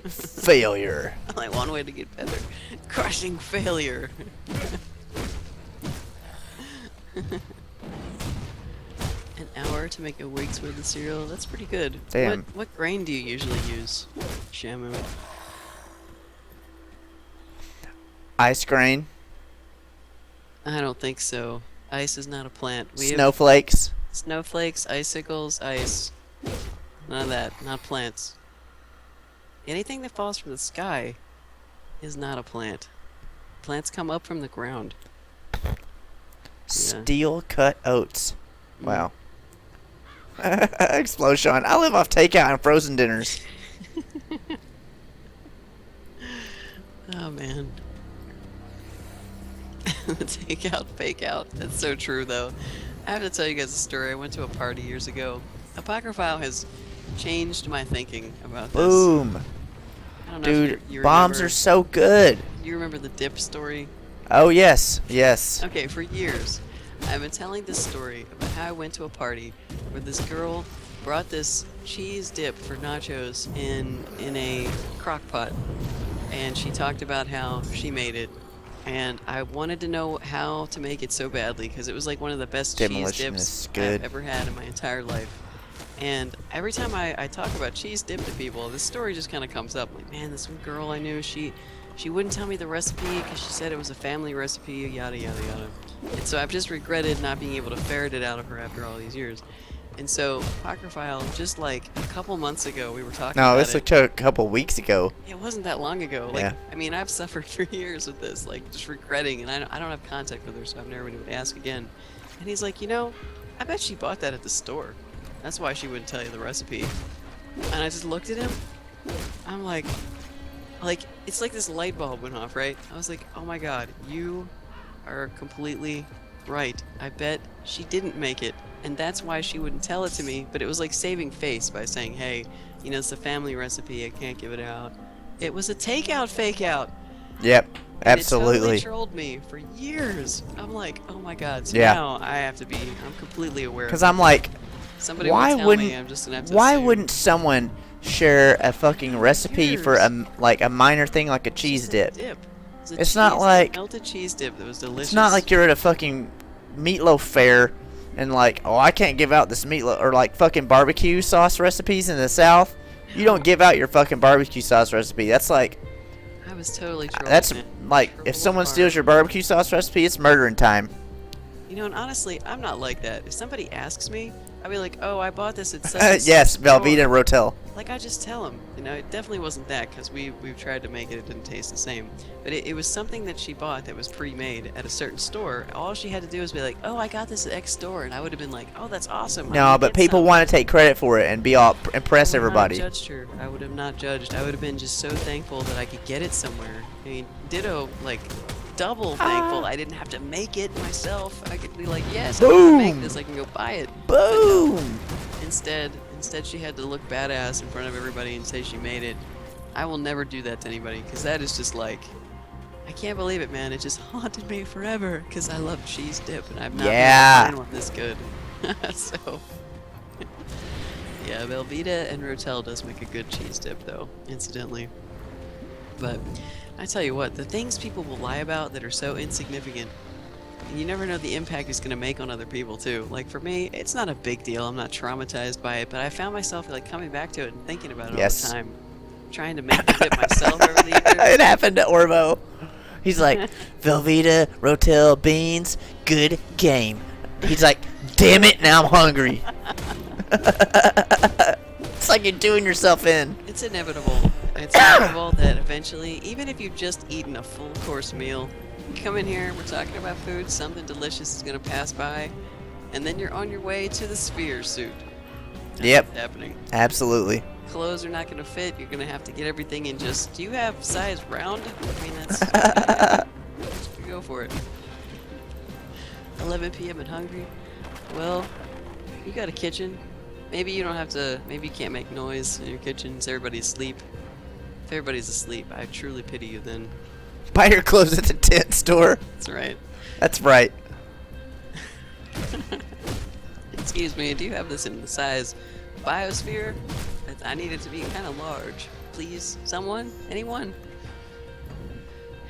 Failure. Only one way to get better. Crushing failure. An hour to make a week's worth of cereal? That's pretty good. Damn. What grain do you usually use, Shamu? Ice grain. I don't think so. Ice is not a plant. We have Snowflakes. snowflakes, icicles, ice. None of that. Not plants. Anything that falls from the sky is not a plant. Plants come up from the ground. Steel cut oats. Wow. Explosion. I live off takeout and frozen dinners. Oh man. Take out, fake out. That's so true though. I have to tell you guys a story. I went to a party years ago. Apocryphile has changed my thinking about this. Boom. I don't know Dude, if you bombs remember, are so good. you remember the dip story? Oh, yes. Yes. Okay, for years, I've been telling this story about how I went to a party where this girl brought this cheese dip for nachos in a crock pot, and she talked about how she made it, and I wanted to know how to make it so badly because it was like one of the best cheese Demolitionist, dips good. I've ever had in my entire life. And every time I talk about cheese dip to people, this story just kind of comes up. Like, man, this one girl I knew, she wouldn't tell me the recipe because she said it was a family recipe, yada, yada, yada. And so I've just regretted not being able to ferret it out of her after all these years. And so, Apocryphile, just like a couple months ago, we were talking No, about this it. took a couple weeks ago. It wasn't that long ago. Like, Yeah. I mean, I've suffered for years with this, like, just regretting, and I don't have contact with her, so I've never been able to ask again. And he's like, you know, I bet she bought that at the store. That's why she wouldn't tell you the recipe. And I just looked at him. I'm like, it's like this light bulb went off, right? I was like, oh my god, you are completely right. I bet she didn't make it, and that's why she wouldn't tell it to me. But it was like saving face by saying, hey, you know, it's a family recipe, I can't give it out. It was a takeout fake out. Yep. And Absolutely. it totally trolled me for years. I'm like, oh my god, so Yeah. now I have to be, I'm completely aware. Because I'm like, Somebody why will tell wouldn't me, I'm just gonna have to why assume. wouldn't someone share a fucking recipe for Years. a minor thing like a cheese dip? It's, a It's not cheese- like- melted cheese dip that was delicious. It's not like you're at a fucking meatloaf fair and like, oh, I can't give out this meatloaf, or like fucking barbecue sauce recipes in the South. You don't give out your fucking barbecue sauce recipe. That's like, I was totally trolled. that's man. like, For if one someone part. steals your barbecue sauce recipe, it's murdering time. You know, and honestly, I'm not like that. If somebody asks me, I'll be like, oh, I bought this at such and Yes, such store. Velveeta and Rotel. like I just tell him, you know, it definitely wasn't that, because we've tried to make it, it didn't taste the same. But it was something that she bought that was pre-made at a certain store. All she had to do was be like, oh, I got this at X store, and I would have been like, oh, that's awesome. No, but people want to take credit for it and be all impress everybody. I would not judged her. I would have not judged. I would have been just so thankful that I could get it somewhere. I mean, ditto, like, double thankful I didn't have to make it myself. I could be like, yes, I can make this. I can go buy it. Boom! No. Instead she had to look badass in front of everybody and say she made it. I will never do that to anybody, because that is just like, I can't believe it, man. It just haunted me forever, because I love cheese dip, and I've not been one this good. So, yeah, Velveeta and Rotel does make a good cheese dip, though, incidentally. But I tell you what, the things people will lie about that are so insignificant, and you never know the impact it's going to make on other people, too. Like, for me, it's not a big deal. I'm not traumatized by it, but I found myself, like, coming back to it and thinking about it all the time. Trying to make the dip myself over the years. It happened to Orvo. He's like, Velveeta, Rotel, beans, good game. He's like, damn it, now I'm hungry. It's like you're doing yourself in. It's inevitable. It's inevitable that eventually, even if you've just eaten a full course meal, you come in here, we're talking about food, something delicious is going to pass by, and then you're on your way to the sphere suit. Yep. What's happening. Absolutely. Clothes are not going to fit. You're going to have to get everything in just... Do you have size round? I mean, that's... Go for it. 11 p.m. and hungry? Well, you got a kitchen. Maybe you don't have to... Maybe you can't make noise in your kitchen so everybody's asleep. If everybody's asleep, I truly pity you then. Buy your clothes at the tent store. That's right. That's right. Excuse me, do you have this in the size biosphere? I need it to be kind of large. Please, someone? Anyone?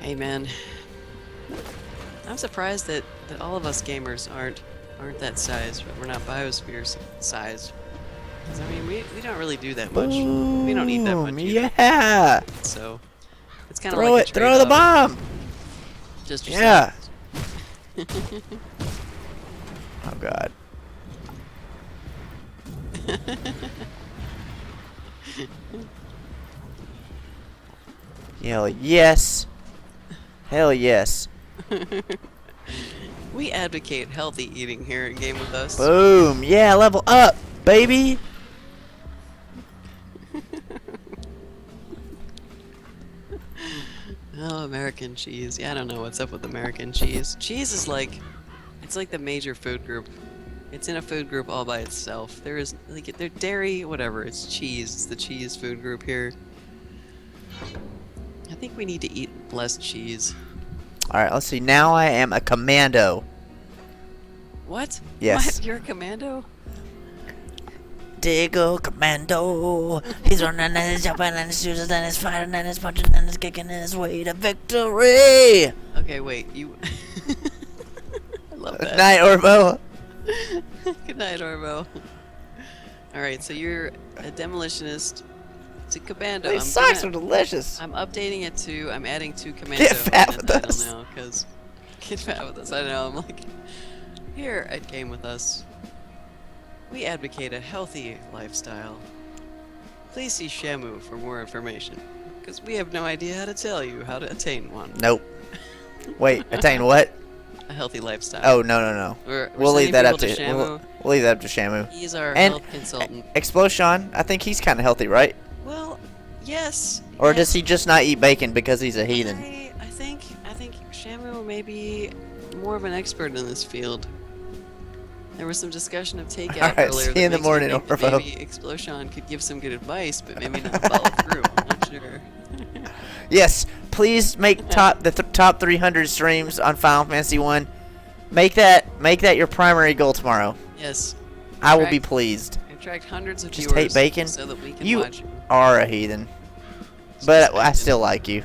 Hey man, I'm surprised that all of us gamers aren't that size. We're not biosphere sized. 'Cause, I mean, we don't really do that much. We don't need that much either. Yeah. So it's kind of like a throw the bomb. Just yeah. Oh God. Hell yes. Hell yes. We advocate healthy eating here in Game With Us. Boom. Yeah, level up, baby. Oh, American cheese. Yeah, I don't know what's up with American cheese. Cheese is like, it's like the major food group. It's in a food group all by itself. There is, like, they're dairy, whatever. It's cheese. It's the cheese food group here. I think we need to eat less cheese. Alright, let's see. Now I am a commando. What? Yes. What? You're a commando? Diggle Commando. He's running and he's jumping and he's shooting and he's fighting and he's punching and he's kicking his way to victory. Okay, wait. You. I love that. Good night, Orvo. Good night, Orvo. Alright, so you're a demolitionist. It's a commando. These socks are delicious. I'm updating it to. I'm adding 2 commando. Get fat with us. Now, because get fat with us. I know. I'm like, here at Game With Us, we advocate a healthy lifestyle. Please see Shamu for more information, because we have no idea how to tell you how to attain one. Nope. Wait, attain what? A healthy lifestyle. Oh no. We'll leave that up to Shamu. We'll leave that up to Shamu. He's our and health consultant. Explosion, I think he's kind of healthy, right? Well, yes. Or yes. does he just not eat bacon because he's a heathen? I think Shamu may be more of an expert in this field. There was some discussion of takeout Alright, earlier. see you in the morning, Orvo. Maybe Explosion could give some good advice, but maybe not follow through. I'm not sure. Yes, please make the top 300 streams on Final Fantasy 1. Make that your primary goal tomorrow. Yes. I will be pleased. Attract hundreds of Just viewers hate bacon. so that we can You watch are a heathen, but I still like you.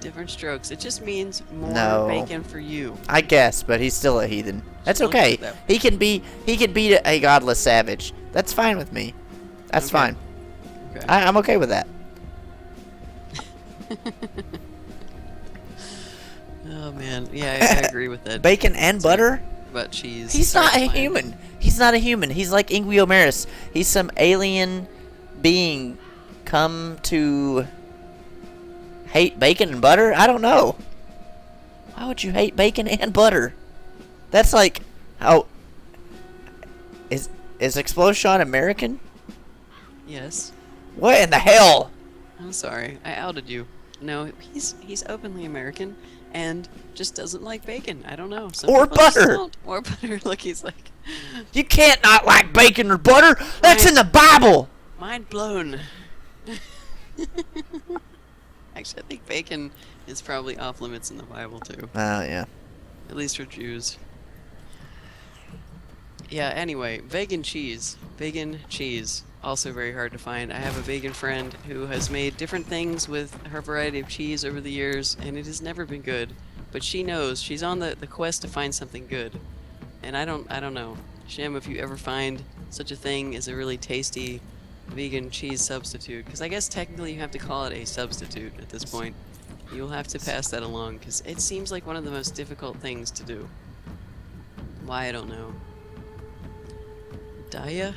different strokes. It just means more No. bacon for you. I guess, but he's still a heathen. That's Still okay. that. He can beat a godless savage. That's fine with me. That's Okay. fine. Okay. I'm okay with that. Oh man, yeah, I agree with that. Bacon and butter? About cheese. He's not a Fine. human. He's not a human. He's like Ingui Omeris. He's some alien being come to hate bacon and butter? I don't know. Why would you hate bacon and butter? That's like, how is Explosion American? Yes. What in the hell? I'm sorry, I outed you. No, he's openly American and just doesn't like bacon. I don't know. Some Or people just butter. don't. Or butter. Look, he's like, You can't not like bacon or butter. That's in the Bible. mind blown. Actually, I think bacon is probably off limits in the Bible too. Oh yeah. At least for Jews. Yeah, anyway, vegan cheese. Vegan cheese. Also very hard to find. I have a vegan friend who has made different things with her variety of cheese over the years, and it has never been good. But she knows. She's on the quest to find something good. And I don't know. Shem, if you ever find such a thing as a really tasty vegan cheese substitute, because I guess technically you have to call it a substitute at this point, you'll have to pass that along, because it seems like one of the most difficult things to do. Why, I don't know. Daya?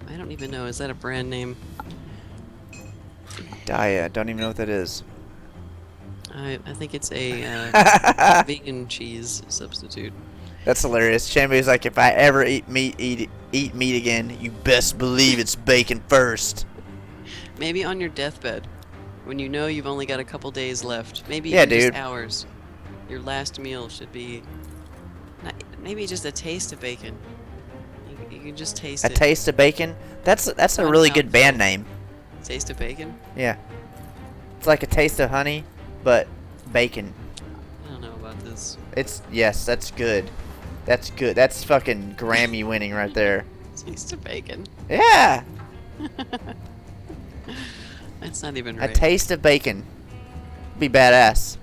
I don't even know. Is that a brand name? Daya. Don't even know what that is. I think it's a vegan cheese substitute. That's hilarious. Shambo's like, if I ever eat meat again, you best believe it's bacon first. Maybe on your deathbed, when you know you've only got a couple days left. Maybe Yeah, even just dude. hours. Your last meal should be maybe just a taste of bacon. You can just taste A it. taste of bacon. That's a really good band name. Taste of bacon? Yeah. It's like a taste of honey, but bacon. I don't know about this. Yes, that's good. That's good. That's fucking Grammy winning right there. Taste of bacon. Yeah. That's not even A right. taste of bacon. Be badass.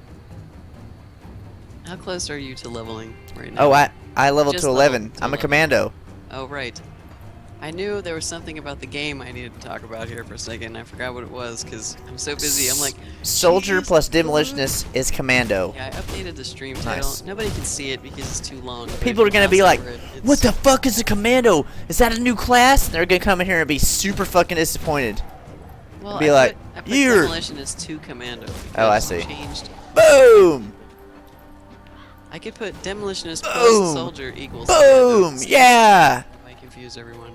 How close are you to leveling right now? Oh, I leveled Just to leveled 11. to I'm a 11. commando. Oh, right. I knew there was something about the game I needed to talk about here for a second. I forgot what it was because I'm so busy. I'm like, Soldier "Jeez, plus dude." Demolitionist is commando. Yeah, I updated the stream title. Nice. Nobody can see it because it's too long. but People if are you gonna be mouse like, over it, "What it's- the fuck is a commando? Is that a new class?" And they're gonna come in here and be super fucking disappointed. Well, be I like, put "You're-" Demolitionist to Commando. Oh, I because see. it Changed. Boom! I could put Demolitionist plus Boom! Soldier equals Boom! Commando. Yeah! Might confuse everyone.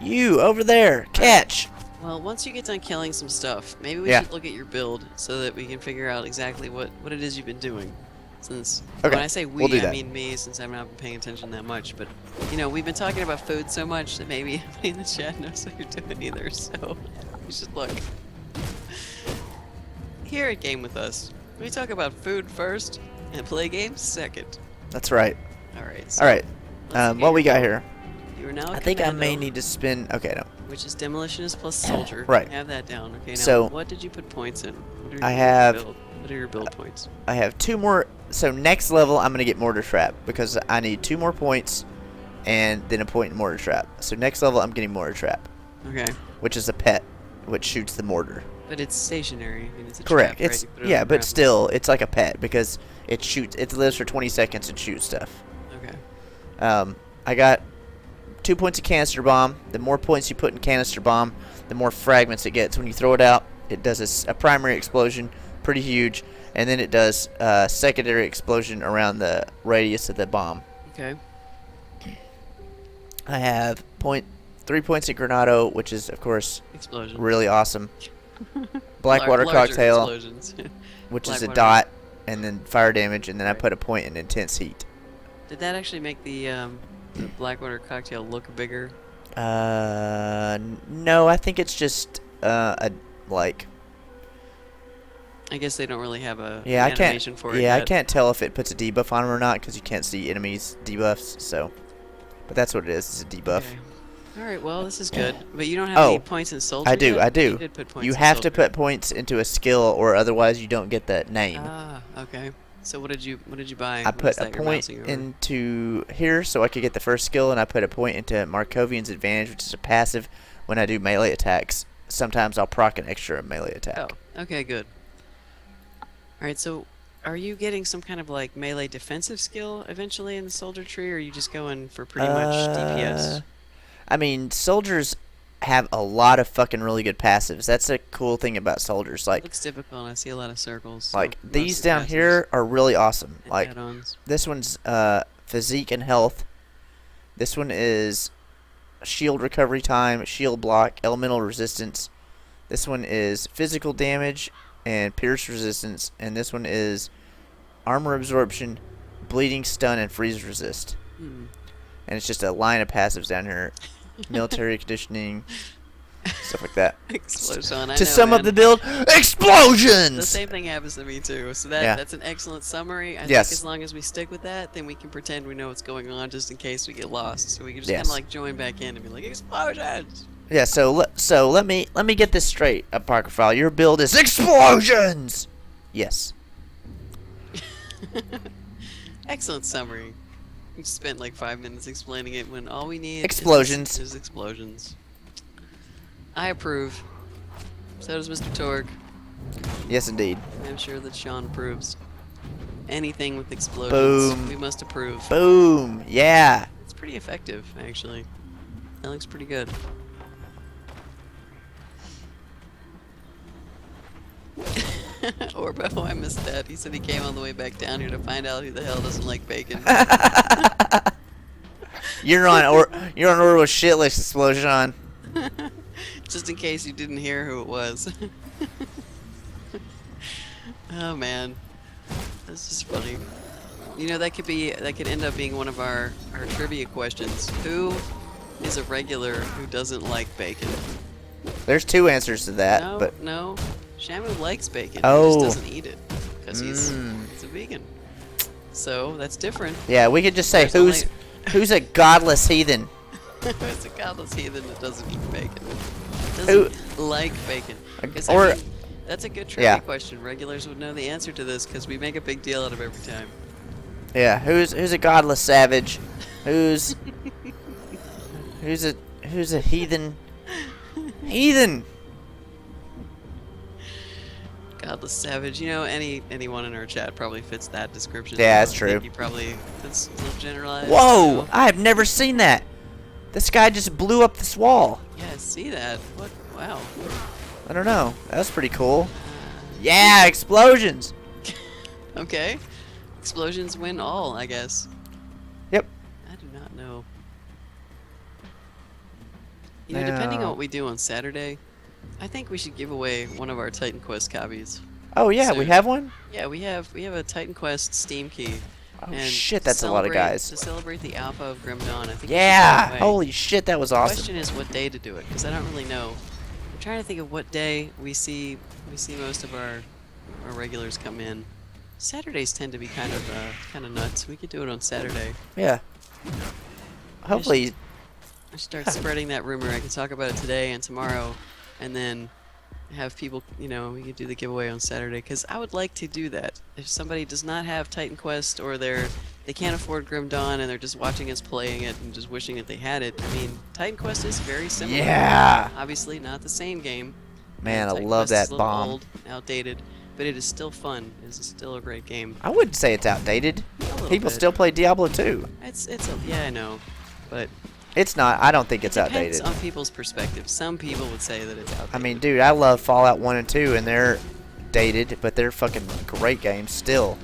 You over there, catch! Well, once you get done killing some stuff, maybe we Yeah. should look at your build so that we can figure out exactly what it is you've been doing. Since Okay, when I say we, we'll do I that. mean me, since I've not been paying attention that much. But you know, we've been talking about food so much that maybe nobody in the chat knows what you're doing either. So we should look. Here at Game With Us, we talk about food first and play games second. That's right. All right. So All right. let's get What we your got build. here? You are now a I think I may commando, need to spin. Okay, no. which is Demolitionist plus Soldier. Right. Have that down. Okay. Now, So, what did you put points in? What are I your have- build- What are your build points? I have 2 more. So next level, I'm gonna get mortar trap because I need 2 more points, and then a point in mortar trap. So next level, I'm getting mortar trap, Okay. which is a pet, which shoots the mortar. But it's stationary. I mean, it's a Correct. trap, right? It's You put it on yeah, the but ground. still, it's like a pet because it shoots. It lives for 20 seconds and shoots stuff. Okay. I got 2 points of canister bomb. The more points you put in canister bomb, the more fragments it gets. When you throw it out, it does a primary explosion, pretty huge, and then it does a secondary explosion around the radius of the bomb. Okay. I have 3 points of Granado, which is of course Explosion. really awesome. Blackwater Larger cocktail, explosions. which is a Blackwater. dot, and then fire damage, and then I Right. put a point in intense heat. Did that actually make the Blackwater cocktail look bigger? No, I think it's just like. I guess they don't really have Yeah, an I can't. animation for it Yeah, I yet. can't tell if it puts a debuff on them or not because you can't see enemies' debuffs. So, but that's what it is. It's a debuff. Okay. All right. Well, this is good. But you don't have Oh, any points in Soldier I do. yet? I do. You did put points You in have to Soldier. put points into a skill, or otherwise you don't get that name. Ah. Okay. So what did you buy? I What put is a that you're point mousing over? into here so I could get the first skill, and I put a point into Markovian's Advantage, which is a passive when I do melee attacks. Sometimes I'll proc an extra melee attack. Oh. Okay. Good. All right. So, are you getting some kind of like melee defensive skill eventually in the Soldier tree, or are you just going for pretty much DPS? I mean, soldiers have a lot of fucking really good passives. That's a cool thing about soldiers. It looks typical, and I see a lot of circles. Like so these most down passives here are really awesome. and Like add-ons. this one's physique and health. This one is shield recovery time, shield block, elemental resistance. This one is physical damage and pierce resistance, and this one is armor absorption, bleeding, stun, and freeze resist. Hmm. And it's just a line of passives down here. Military conditioning, stuff like that. Explosion. I To know, sum up man. the build, The explosions! same thing happens to me too. So Yeah. that's an excellent summary. I Yes. think as long as we stick with that, then we can pretend we know what's going on just in case we get lost. So we can just Yes. kind of like join back in and be like explosions. Yeah, so let me get this straight, Apocryphile. Your build is explosions. Yes. Excellent summary. We just spent like 5 minutes explaining it when all we need Explosions. is explosions. I approve. So does Mr. Torg. Yes, indeed. I'm sure that Sean approves. Anything with explosions, Boom. we must approve. Boom. Yeah. It's pretty effective, actually. That looks pretty good. Orbo, I missed that. He said he came all the way back down here to find out who the hell doesn't like bacon. You're on Orbo's shit list, Explosion. Just in case you didn't hear who it was. Oh man, this is funny. You know, that could end up being one of our trivia questions. Who is a regular who doesn't like bacon? There's two answers to that, No, but no. Shamu likes bacon. Oh. He just doesn't eat it because he's a vegan. So that's different. yeah, we could just say There's who's a godless heathen. It's a godless heathen that doesn't eat bacon. Who- Doesn't like bacon. 'Cause, or- I mean, that's a good trivia Yeah. question. Regulars would know the answer to this because we make a big deal out of every time. Yeah, who's a godless savage? Who's a heathen? Heathen. Godless savage. You know, anyone in our chat probably fits that description. Yeah, that's I think true. that's a little generalized. Whoa! so- I have never seen that. This guy just blew up this wall. Yeah, see that? What? Wow. I don't know. That's pretty cool. Yeah, explosions. Okay. Explosions win all, I guess. Yep. I do not know. You know, depending on Now- what we do on Saturday, I think we should give away one of our Titan Quest copies. Oh yeah, we Soon. have one. Yeah, we have a Titan Quest Steam key. Oh and shit, to that's a lot of celebrate- guys. To celebrate the alpha of Grim Dawn, I think we should give Yeah. it away. Holy shit, that was The awesome. question is what day to do it, because I don't really know. I'm trying to think of what day we see most of our regulars come in. Saturdays tend to be kind of nuts. We could do it on Saturday. Yeah. Hopefully, I should start spreading that rumor. I can talk about it today and tomorrow, and then have people, you know, we could do the giveaway on Saturday. Because I would like to do that. If somebody does not have Titan Quest, or they can't afford Grim Dawn and they're just watching us playing it and just wishing that they had it. I mean, Titan Quest is very similar. Yeah. Obviously, not the same game. man, I Titan love Quest is that a little bomb. Old, outdated, but it is still fun. It is still a great game. I wouldn't say it's outdated. A little People bit. still play Diablo 2. Yeah, I know, but It's not. I don't think it's depends outdated. on people's perspective. Some people would say that it's outdated. I mean, dude, I love Fallout 1 and 2, and they're dated, but they're fucking great games still.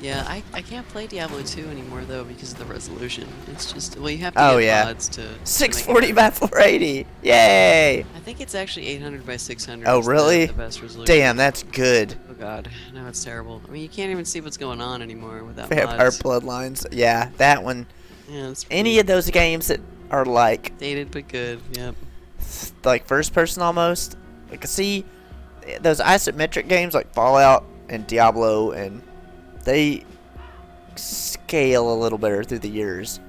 Yeah, I can't play Diablo 2 anymore though because of the resolution. It's just, well, you have to Oh, get yeah. mods to 640 make it by 480. Yay! I think it's actually 800 by 600. Oh, is really? The best resolution. Damn, that's good. Oh god, no, it's terrible. I mean, you can't even see what's going on anymore without Vampire mods. Bloodlines. Yeah, that one. Yeah, it's Any of those games that are like dated but good. Yep. first person almost. Like, see, those isometric games like Fallout and Diablo, and they scale a little better through the years.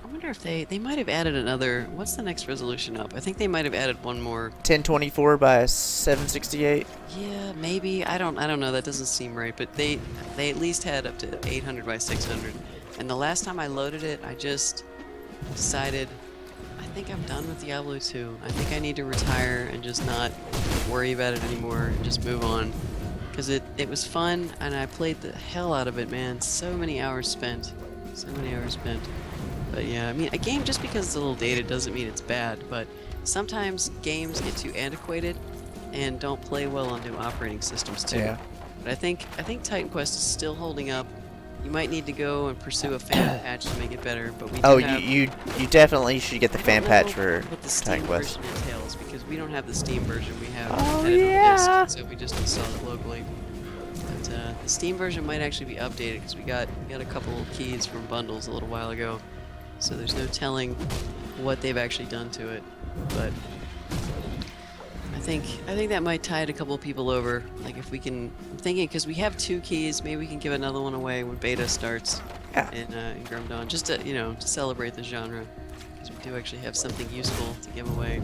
I wonder if they might have added another. What's the next resolution up? I think they might have added one more. 1024 by 768. Yeah, maybe. I don't know. That doesn't seem right. But they at least had up to 800 by 600. And the last time I loaded it, I just decided I think I'm done with Diablo 2. I think I need to retire and just not worry about it anymore and just move on. Because it was fun and I played the hell out of it, man. So many hours spent. So many hours spent. But yeah, I mean, a game just because it's a little dated doesn't mean it's bad, but sometimes games get too antiquated and don't play well on new operating systems too. Yeah. But I think Titan Quest is still holding up. You might need to go and pursue a fan patch to make it better, but we do Oh, have, you definitely should get the I fan don't patch know for what the Steam Titan Quest. version entails because we don't have the Steam version. We have Oh, had it on yeah. disc, so we just installed it locally. But the Steam version might actually be updated because we got a couple keys from bundles a little while ago, so there's no telling what they've actually done to it. But I think that might tide a couple of people over. Like if we can, I'm thinking because we have 2 keys, maybe we can give another one away when beta starts. Yeah. In Grim Dawn, just to to celebrate the genre, because we do actually have something useful to give away.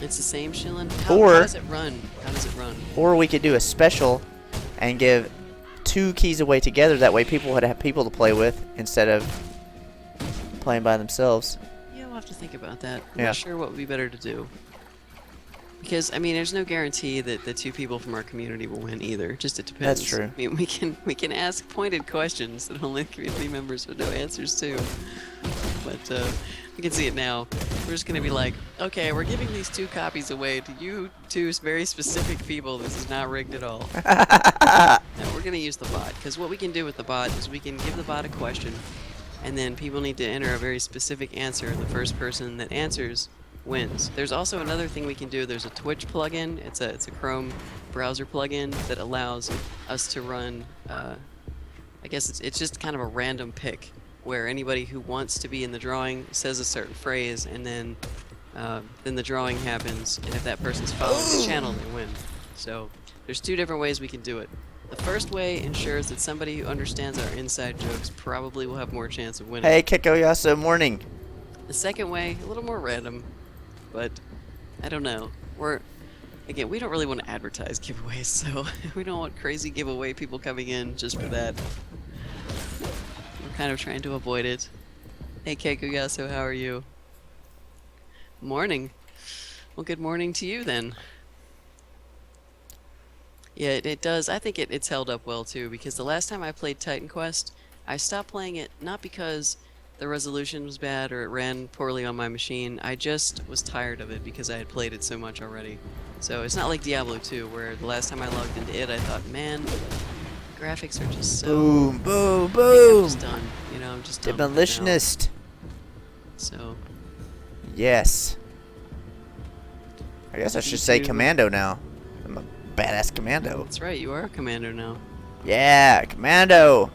It's the same, Shilin. How does it run? How does it run? Or we could do a special and give 2 keys away together. That way people would have people to play with instead of playing by themselves. Yeah, we'll have to think about that. I'm Yeah. not sure what would be better to do. Because I mean, there's no guarantee that the 2 people from our community will win either. Just it depends. That's true. I mean, we can ask pointed questions that only community members would know answers to. But we can see it now. We're just gonna be like, okay, we're giving these 2 copies away to you 2 very specific people. This is not rigged at all. No, we're gonna use the bot because what we can do with the bot is we can give the bot a question, and then people need to enter a very specific answer. The first person that answers wins. There's also another thing we can do. There's a Twitch plugin. It's a Chrome browser plugin that allows us to run. I guess it's just kind of a random pick where anybody who wants to be in the drawing says a certain phrase, and then the drawing happens. And if that person's following the channel, they win. So there's 2 different ways we can do it. The first way ensures that somebody who understands our inside jokes probably will have more chance of winning. Hey, Kikoyasu, morning. The second way, a little more random, but I don't know. Again, we don't really want to advertise giveaways, so we don't want crazy giveaway people coming in just for that. We're kind of trying to avoid it. Hey, Keikuyasu, how are you? Morning. Well, good morning to you then. Yeah, it does. I think it's held up well too, because the last time I played Titan Quest, I stopped playing it not because the resolution was bad or it ran poorly on my machine. I just was tired of it because I had played it so much already. So it's not like Diablo 2, where the last time I logged into it, I thought, man, graphics are just so... Boom, boom, I'm boom. just done. You know, I'm just done with it now. Demolitionist. So, Yes. I guess I should say D2. Commando now. I'm a badass Commando. that's right, you are a Commando now. Yeah, Commando.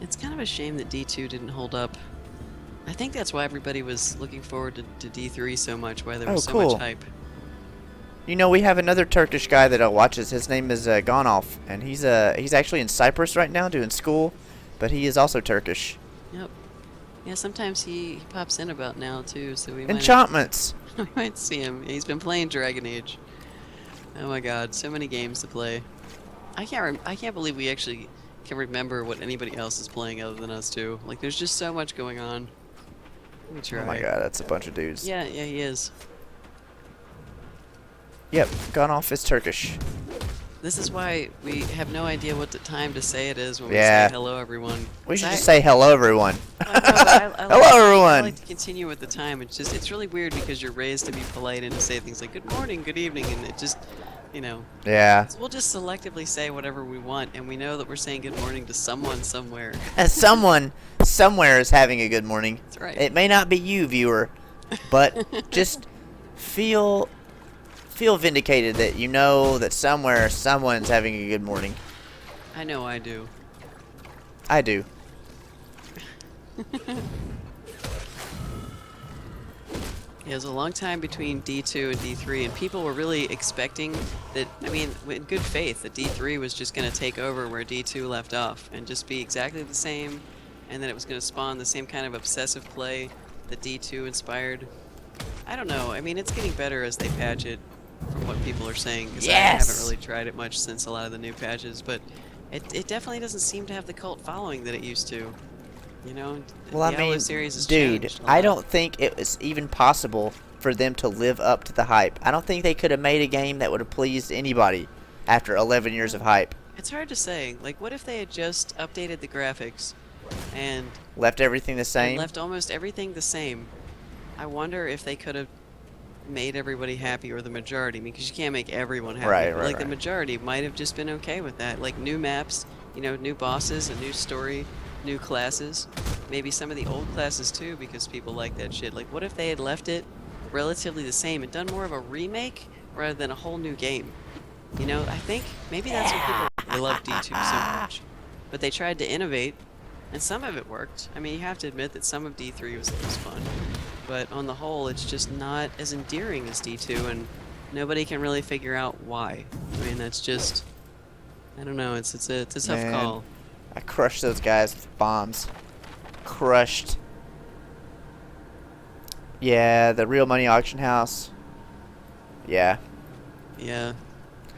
It's kind of a shame that D2 didn't hold up. I think that's why everybody was looking forward to D3 so much, why there was so cool. much hype. You know, we have another Turkish guy that watches. His name is Gonoff, and he's actually in Cyprus right now doing school, but he is also Turkish. Yep. Yeah, sometimes he pops in about now too, so we Enchantments. we might see him. He's been playing Dragon Age. Oh my god, so many games to play. I can't believe we actually can remember what anybody else is playing other than us two. Like, there's just so much going on. Let me try. Oh my god, that's a bunch of dudes. Yeah, he is. Yep, Gonoff is Turkish. This is why we have no idea what the time to say it is when we Yeah. say hello, everyone. We should I- just say hello, everyone. I Hello, I everyone. like to continue with the time. It's really weird because you're raised to be polite and to say things like good morning, good evening, and it just, you know. Yeah. So we'll just selectively say whatever we want, and we know that we're saying good morning to someone somewhere. As someone somewhere is having a good morning. That's right. It may not be you, viewer, but just feel vindicated that you know that somewhere someone's having a good morning. I know I do. I do. It was a long time between D2 and D3, and people were really expecting that, I mean, in good faith, that D3 was just going to take over where D2 left off and just be exactly the same, and that it was going to spawn the same kind of obsessive play that D2 inspired. I don't know. I mean, it's getting better as they patch it, from what people are saying, because I Yes! haven't really tried it much since a lot of the new patches, but it definitely doesn't seem to have the cult following that it used to. You know, Well, I the Diablo mean, series has dude, changed a I lot. don't think it was even possible for them to live up to the hype. I don't think they could have made a game that would have pleased anybody after 11 years of hype. It's hard to say. Like, what if they had just updated the graphics and Left everything the same. left almost everything the same. I wonder if they could have made everybody happy, or the majority. I mean, because you can't make everyone happy. Right, But, right, like, the right. majority might have just been okay with that. Like, new maps, you know, new bosses, a new story, new classes. Maybe some of the old classes, too, because people like that shit. Like, what if they had left it relatively the same and done more of a remake rather than a whole new game? You know, I think maybe that's what people... They love D2 so much. But they tried to innovate, and some of it worked. I mean, you have to admit that some of D3 was fun. But on the whole, it's just not as endearing as D2, and nobody can really figure out why. I mean, that's just... I don't know, it's a tough Man, call. I crushed those guys with bombs. Crushed. Yeah, the real money auction house. Yeah. Yeah.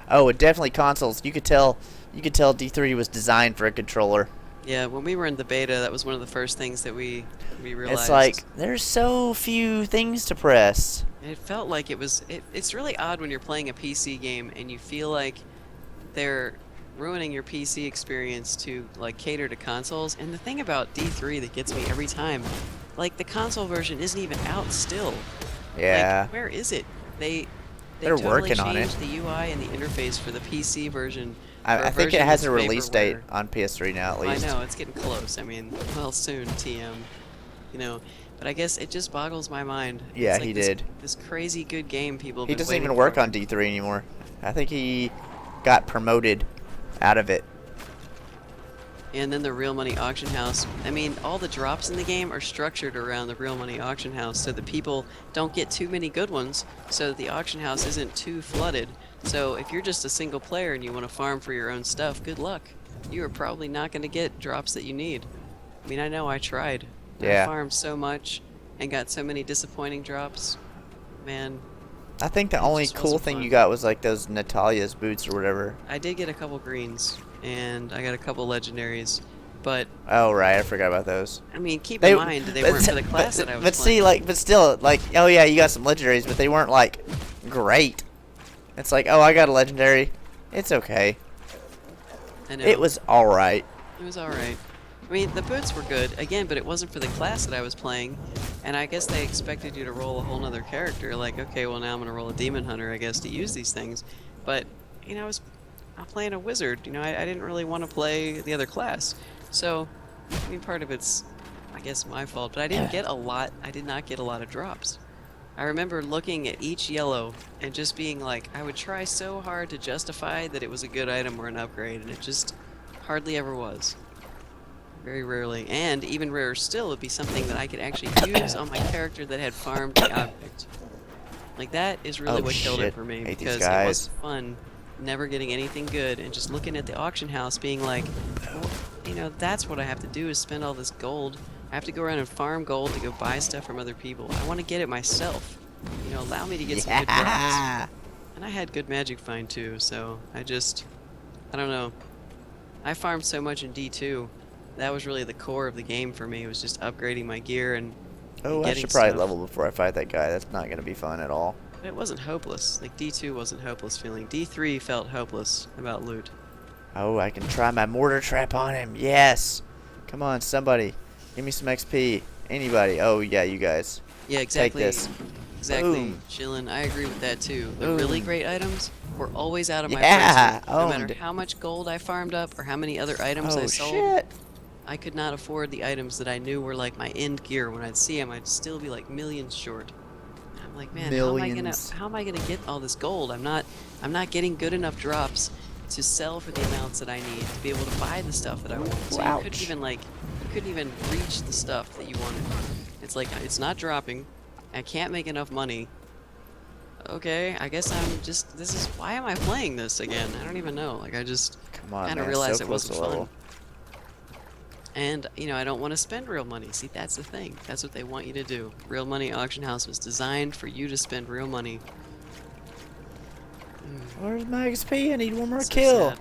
Oh, and definitely consoles. You could tell D3 was designed for a controller. Yeah, when we were in the beta, that was one of the first things that we realized. It's like there's so few things to press. It felt like it was... It's really odd when you're playing a PC game and you feel like they're ruining your PC experience to, like, cater to consoles. And the thing about D3 that gets me every time, like, the console version isn't even out still. Yeah. Like, where is it? They're They're working on it. changed the UI and the interface for the PC version. I think it has a release date on PS3 now, at least. I know, it's getting close. I mean, well, soon, TM. You know, but I guess it just boggles my mind. Yeah, It's like he this, did. This crazy good game people have He been doesn't waiting even work for. on D3 anymore. I think he got promoted out of it. And then the real money auction house. I mean, all the drops in the game are structured around the real money auction house so that people don't get too many good ones, so that the auction house isn't too flooded. So if you're just a single player and you want to farm for your own stuff, good luck. You are probably not going to get drops that you need. I mean, I know I tried. Yeah. I farmed so much and got so many disappointing drops. Man, I think the It only just cool wasn't thing fun. you got was like those Natalia's boots or whatever. I did get a couple greens, and I got a couple legendaries, but Oh right, I forgot about those. I mean, keep in mind they weren't for the class that I was But playing. see, like, but still, like, oh yeah, you got some legendaries, but they weren't like great. It's like, oh, I got a legendary. It's okay. I know. It was all right. It was alright. I mean, the boots were good, again, but it wasn't for the class that I was playing, and I guess they expected you to roll a whole nother character, like, okay, well now I'm gonna roll a demon hunter, I guess, to use these things. But, you know, I'm playing a wizard, you know, I didn't really want to play the other class. So, I mean, part of it's, I guess, my fault, but I did not get a lot of drops. I remember looking at each yellow and just being like, I would try so hard to justify that it was a good item or an upgrade, and it just hardly ever was. Very rarely. And even rarer still would be something that I could actually use on my character that had farmed the object. Like, that is really Oh, what killed it shit. for me, Hate these because it guys. wasn't fun never getting anything good and just looking at the auction house being like, well, you know, that's what I have to do is spend all this gold. I have to go around and farm gold to go buy stuff from other people. I want to get it myself. You know, allow me to get some good drops. Yeah. And I had good magic find too, so I don't know. I farmed so much in D2. That was really the core of the game for me. It was just upgrading my gear and Oh, I getting should probably stuff. level before I fight that guy. That's not gonna be fun at all. But it wasn't hopeless. Like, D2 wasn't hopeless feeling. D3 felt hopeless about loot. Oh, I can try my mortar trap on him. Yes. Come on, somebody. Give me some XP. Anybody. Oh, yeah, you guys. Yeah, exactly. Take this. Exactly, Boom. Chillin'. I agree with that too. The Boom. really great items were always out of my Yeah, price range. No matter owned. how much gold I farmed up or how many other items I Oh, sold, shit. I could not afford the items that I knew were like my end gear. When I'd see them, I'd still be like millions short. And I'm like, man, Millions. how am I gonna get all this gold? I'm not getting good enough drops to sell for the amounts that I need to be able to buy the stuff that I want. So you couldn't even reach the stuff that you wanted. It's like, it's not dropping. I can't make enough money. Okay, I guess why am I playing this again? I don't even know. Like, I just Come on, kind of man. realized So it close wasn't to fun. level. And, you know, I don't want to spend real money. See, that's the thing. That's what they want you to do. Real Money Auction House was designed for you to spend real money. Where's my XP? I need one more So kill. sad.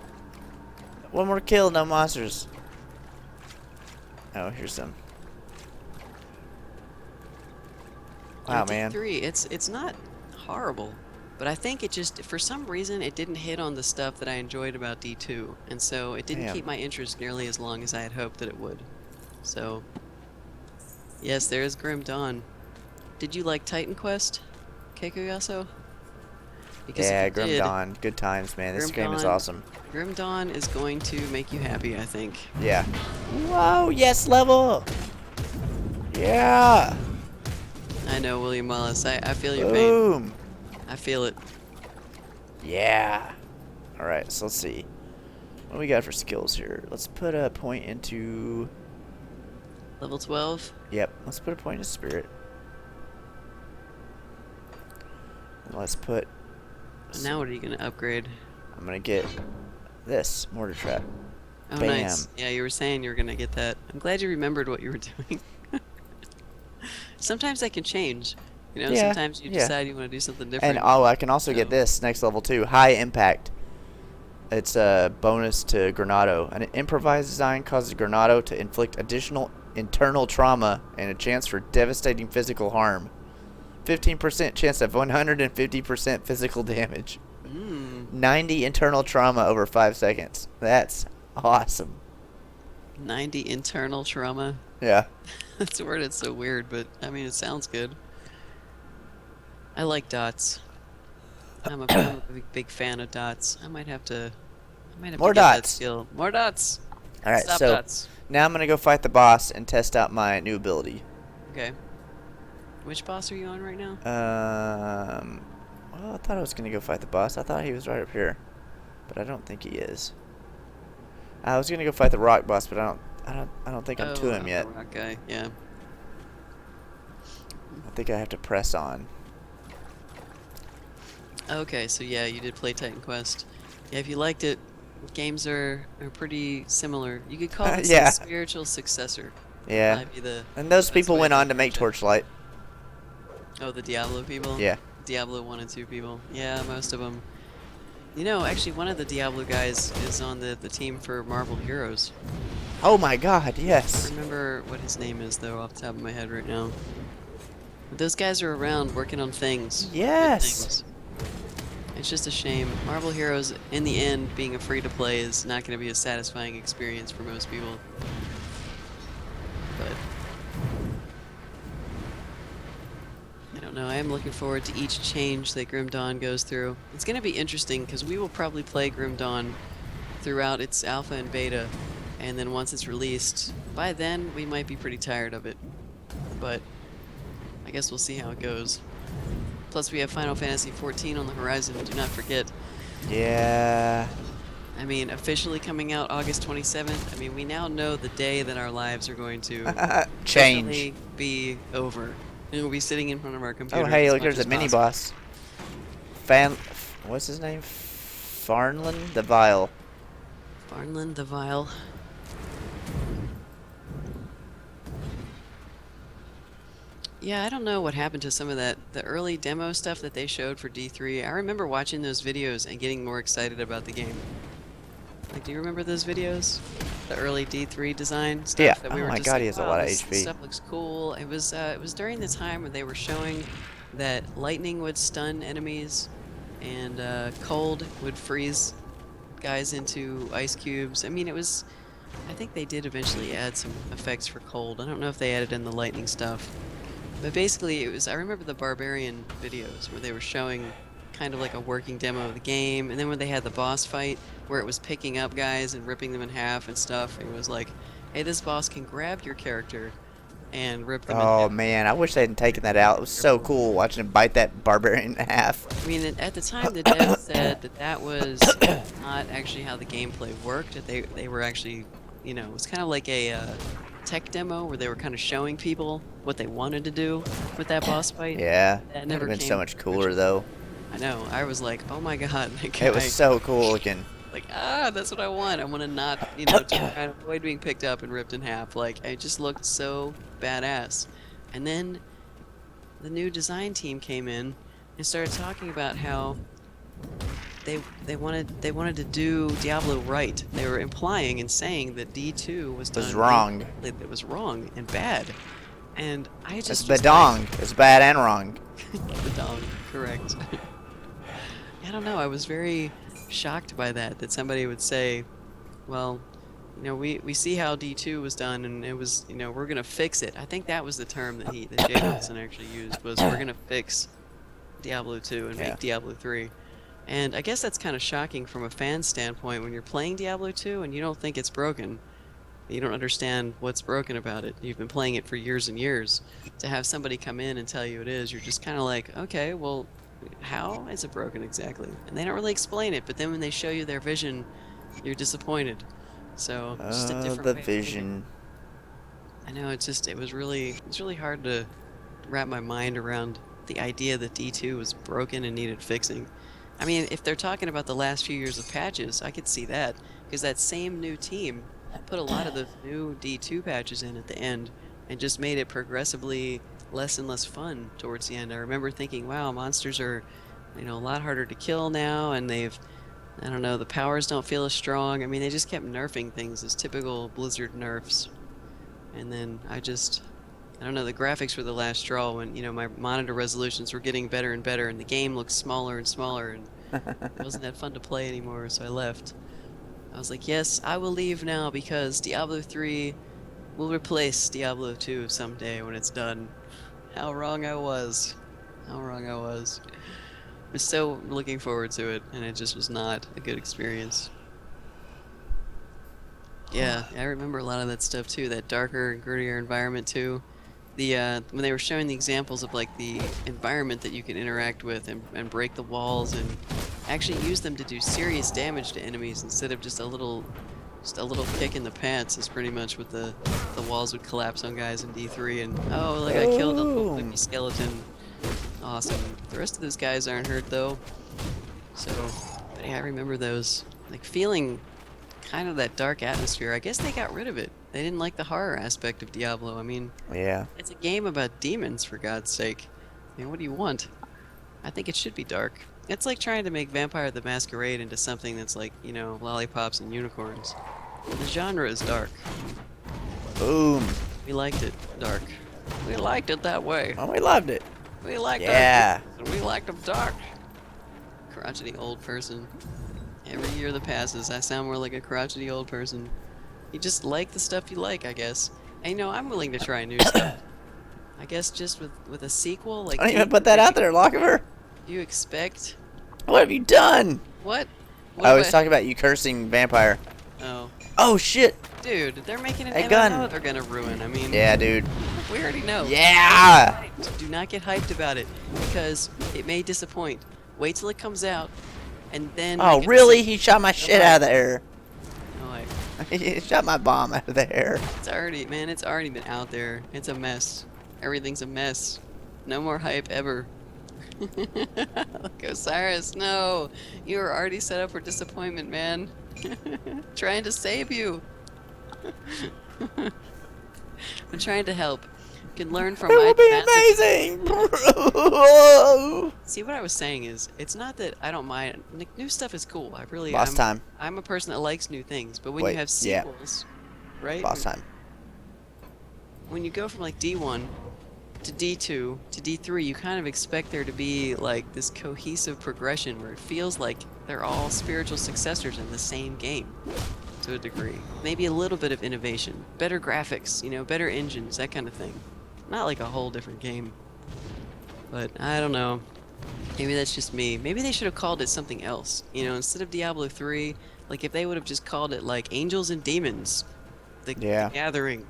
One more kill, no monsters. Oh, here's some. Wow, And man. D3, it's not horrible, but I think it just, for some reason, it didn't hit on the stuff that I enjoyed about D2, and so it didn't Damn. keep my interest nearly as long as I had hoped that it would. So, yes, there is Grim Dawn. Did you like Titan Quest, Keikuyasu? Because if Yeah, you Grim did, Dawn. Good times, man. This game is awesome. Grim Dawn is going to make you happy, I think. Yeah. Whoa, yes, level! Yeah! I know, William Wallace. I feel your pain. Boom! I feel it. Yeah! Alright, so let's see. What do we got for skills here? Let's put a point into... Level 12? Yep, let's put a point into spirit. And let's put... Now what are you going to upgrade? I'm gonna get this mortar trap. Oh, Bam. nice. Yeah, you were saying you were going to get that. I'm glad you remembered what you were doing. Sometimes that can change. You know, Yeah, sometimes you decide you want to do something different. And oh, I can also get So- this next level too. High impact. It's a bonus to Granado. An improvised design causes Granado to inflict additional internal trauma and a chance for devastating physical harm. 15% chance of 150% physical damage. 90 internal trauma over 5 seconds. That's awesome. 90 internal trauma. Yeah. That's a word. It's so weird, but I mean, it sounds good. I like dots. I'm a big fan of dots. I might have to More get that dots. skill. More dots. All right, Stop so dots. now I'm gonna go fight the boss and test out my new ability. Okay. Which boss are you on right now? Well, I thought I was gonna go fight the boss. I thought he was right up here, but I don't think he is. I was gonna go fight the rock boss, but I don't think I'm to him yet. The rock guy. Yeah. I think I have to press on. Okay, so yeah, you did play Titan Quest. Yeah, if you liked it, games are pretty similar. You could call it Yeah. a spiritual successor. Yeah. Might be the And those best people way went to on to make approach it. Torchlight. Oh, the Diablo people? Yeah. Diablo 1 and 2 people. Yeah, most of them. You know, actually, one of the Diablo guys is on the team for Marvel Heroes. Oh my God! I Yes. don't remember what his name is, though, off the top of my head right now. But those guys are around working on things. good Yes. things. It's just a shame. Marvel Heroes, in the end, being a free-to-play is not going to be a satisfying experience for most people. But I don't know. I am looking forward to each change that Grim Dawn goes through. It's going to be interesting because we will probably play Grim Dawn throughout its alpha and beta, and then once it's released, by then we might be pretty tired of it. But I guess we'll see how it goes. Plus, we have Final Fantasy XIV on the horizon. Do not forget. Yeah. I mean, officially coming out August 27th. I mean, we now know the day that our lives are going to Change. officially be over. And we'll be sitting in front of our computer. Oh hey, as look, much there's a as mini possible. boss. What's his name? Farnland the Vile. Farnland the Vile. Yeah, I don't know what happened to some of the early demo stuff that they showed for D3. I remember watching those videos and getting more excited about the game. Like, do you remember those videos? The early D3 design stuff Yeah. that we Oh were my just God, like, he has a wow, lot of this HP. stuff looks cool. It was during the time when they were showing that lightning would stun enemies and cold would freeze guys into ice cubes. I mean, I think they did eventually add some effects for cold. I don't know if they added in the lightning stuff. But basically, I remember the Barbarian videos where they were showing kind of like a working demo of the game, and then when they had the boss fight where it was picking up guys and ripping them in half and stuff, it was like, hey, this boss can grab your character and rip them in Oh half. man, I wish they hadn't taken that out. It was so cool watching him bite that barbarian in half. I mean, at the time, the devs said that was not actually how the gameplay worked. That they were actually, you know, it was kind of like a tech demo where they were kind of showing people what they wanted to do with that boss fight. Yeah. That That would never have been came so much to cooler fruition. though. I know. I was like, oh my god, that guy. It was so cool looking. Like, that's what I want. I want to not, you know, to try to avoid being picked up and ripped in half. Like, it just looked so badass. And then the new design team came in and started talking about how they wanted to do Diablo right. They were implying and saying that D2 was done wrong. It was wrong and bad. And I just It's was badong. It's bad and wrong. Badong, correct. I don't know. I was very shocked by that somebody would say, well, you know, we see how D2 was done, and it was, you know, we're gonna fix it. I think that was the term that Jay Johnson actually used, was we're gonna fix Diablo 2 and Yeah. make Diablo 3. And I guess that's kind of shocking from a fan standpoint when you're playing Diablo 2 and you don't think it's broken. You don't understand what's broken about it. You've been playing it for years and years. To have somebody come in and tell you it is, you're just kind of like, okay, well, how is it broken exactly? And they don't really explain it, but then when they show you their vision, you're disappointed. So just a different The way of thinking. vision. I know, it was really hard to wrap my mind around the idea that D2 was broken and needed fixing. I mean, if they're talking about the last few years of patches, I could see that, because that same new team put a lot of those new D2 patches in at the end and just made it progressively less and less fun towards the end. I remember thinking, wow, monsters are, you know, a lot harder to kill now, and they've, I don't know, the powers don't feel as strong. I mean, they just kept nerfing things as typical Blizzard nerfs. And then I don't know, the graphics were the last straw when, you know, my monitor resolutions were getting better and better, and the game looked smaller and smaller, and it wasn't that fun to play anymore, so I left. I was like, yes, I will leave now because Diablo 3 will replace Diablo 2 someday when it's done. How wrong I was. How wrong I was. I was so looking forward to it, and it just was not a good experience. Yeah, I remember a lot of that stuff too, that darker and grittier environment too. The when they were showing the examples of like the environment that you can interact with and break the walls and actually use them to do serious damage to enemies instead of just a little kick in the pants is pretty much what the walls would collapse on guys in D3, and oh, like I killed a little Boom. baby skeleton. Awesome. The rest of those guys aren't hurt though. So, but yeah, I remember those, like, feeling kind of that dark atmosphere. I guess they got rid of it. They didn't like the horror aspect of Diablo. I mean, Yeah. it's a game about demons, for God's sake. I mean, what do you want? I think it should be dark. It's like trying to make Vampire the Masquerade into something that's like, you know, lollipops and unicorns. The genre is dark. Boom. We liked it dark. We liked it that way. Oh, we loved it. We liked Yeah. it. We liked them dark. Crotchety old person. Every year that passes, I sound more like a crotchety old person. You just like the stuff you like, I guess. And you know, I'm willing to try new stuff. I guess just with a sequel, like. I don't even put that out there, Lochiver. Do you expect? What have you done? What? I was talking about you cursing Vampire. Oh. Oh, shit. Dude, they're making an A MMO gun. they're gonna ruin. I mean. Yeah, dude. We already know. Yeah. Do not get hyped about it, because it may disappoint. Wait till it comes out, and then. Oh, make a really? decision. He shot my shit out of the air. No, like, He shot my bomb out of the air. it's already been out there. It's a mess. Everything's a mess. No more hype ever. Like, Osiris, no. You were already set up for disappointment, man. Trying to save you. I'm trying to help. You can learn from It my will be massive- amazing. See, what I was saying is, it's not that I don't mind. Like, new stuff is cool. I really Boss time. I'm a person that likes new things, but when Wait, you have yeah. sequels, right? Boss time. When you go from like D1 to D2 to D3, you kind of expect there to be like this cohesive progression where it feels like they're all spiritual successors in the same game to a degree. Maybe a little bit of innovation, better graphics, you know, better engines, that kind of thing. Not like a whole different game. But I don't know. Maybe that's just me. Maybe they should have called it something else. You know, instead of Diablo 3, like if they would have just called it like Angels and Demons, the Gathering,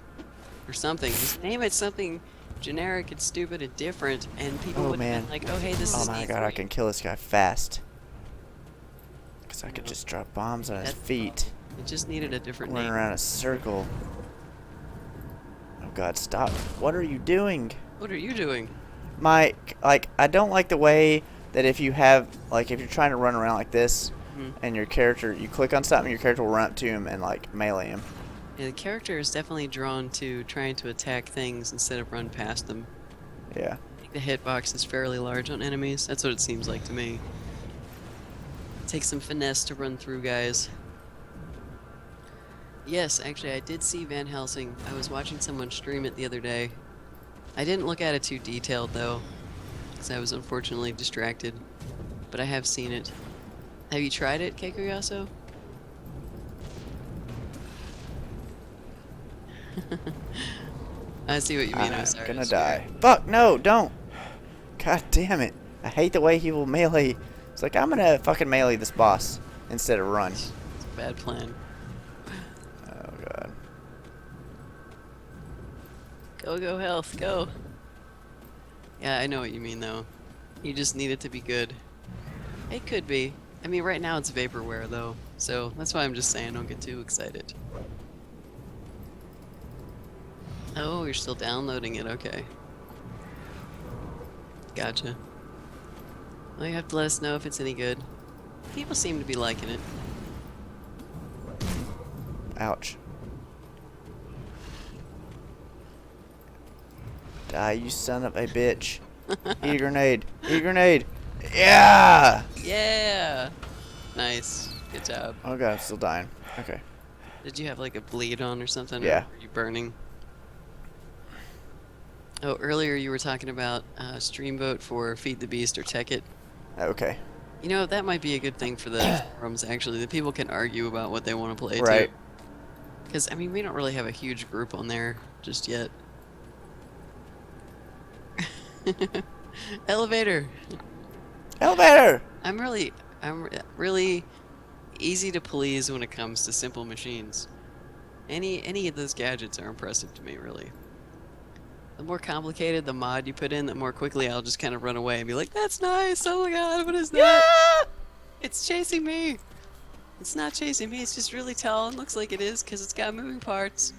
or something. Just name it something generic and stupid and different, and people would have been like, oh hey, this is Oh my D3. god, I can kill this guy fast. Because I could just drop bombs on his feet. It just needed a different Run name. around a circle. Oh god, stop. What are you doing? What are you doing? I don't like the way that if you have, like, if you're trying to run around like this, and your character, you click on something, your character will run up to him and, like, melee him. Yeah, the character is definitely drawn to trying to attack things instead of run past them. Yeah. I think the hitbox is fairly large on enemies. That's what it seems like to me. It takes some finesse to run through guys. Yes, actually, I did see Van Helsing. I was watching someone stream it the other day. I didn't look at it too detailed, though, because I was unfortunately distracted. But I have seen it. Have you tried it, Keikuyasu? I see what you mean. I'm sorry. Gonna to swear. die. Fuck, no, don't. God damn it. I hate the way he will melee. It's like, I'm gonna fucking melee this boss instead of run. It's a bad plan. Oh, God. Go health, go. Yeah, I know what you mean though. You just need it to be good. It could be. I mean, right now it's vaporware though, so that's why I'm just saying don't get too excited. Oh, you're still downloading it, okay. Gotcha. Well, you have to let us know if it's any good. People seem to be liking it. Ouch. Die, you son of a bitch. Eat a grenade. Eat a grenade. Yeah! Yeah! Nice. Good job. Oh, God, I'm still dying. Okay. Did you have like a bleed on or something? Yeah. Or were you burning? Oh, earlier you were talking about stream vote for Feed the Beast or Tech It. Okay. You know, that might be a good thing for the forums, actually. The people can argue about what they want to play, Right. too. Because, I mean, we don't really have a huge group on there just yet. Elevator! Elevator! I'm really easy to please when it comes to simple machines. Any of those gadgets are impressive to me, really. The more complicated the mod you put in, the more quickly I'll just kind of run away and be like, that's nice, oh my god, what is that? Yeah! It's chasing me! It's not chasing me, it's just really tall and looks like it is because it's got moving parts.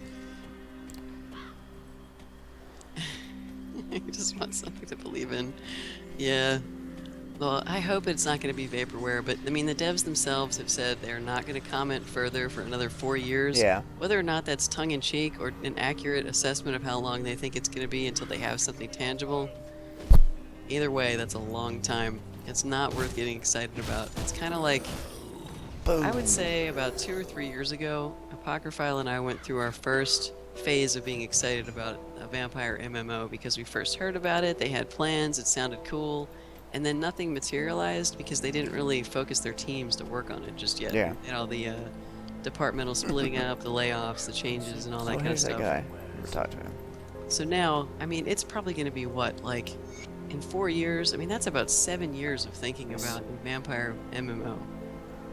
You just want something to believe in. Yeah. Well, I hope it's not going to be vaporware, but I mean, the devs themselves have said they're not going to comment further for another 4 years. Yeah. Whether or not that's tongue-in-cheek or an accurate assessment of how long they think it's going to be until they have something tangible, either way, that's a long time. It's not worth getting excited about. It's kind of like, Boom. I would say about 2 or 3 years ago, Apocryphile and I went through our first phase of being excited about a vampire MMO because we first heard about it, they had plans, it sounded cool, and then nothing materialized because they didn't really focus their teams to work on it just yet. Yeah. And all the departmental splitting up, the layoffs, the changes, and all that Oh, kind of here's stuff. that guy. Never talked to him. So now, I mean, it's probably going to be what, like, in 4 years? I mean, that's about 7 years of thinking about a vampire MMO.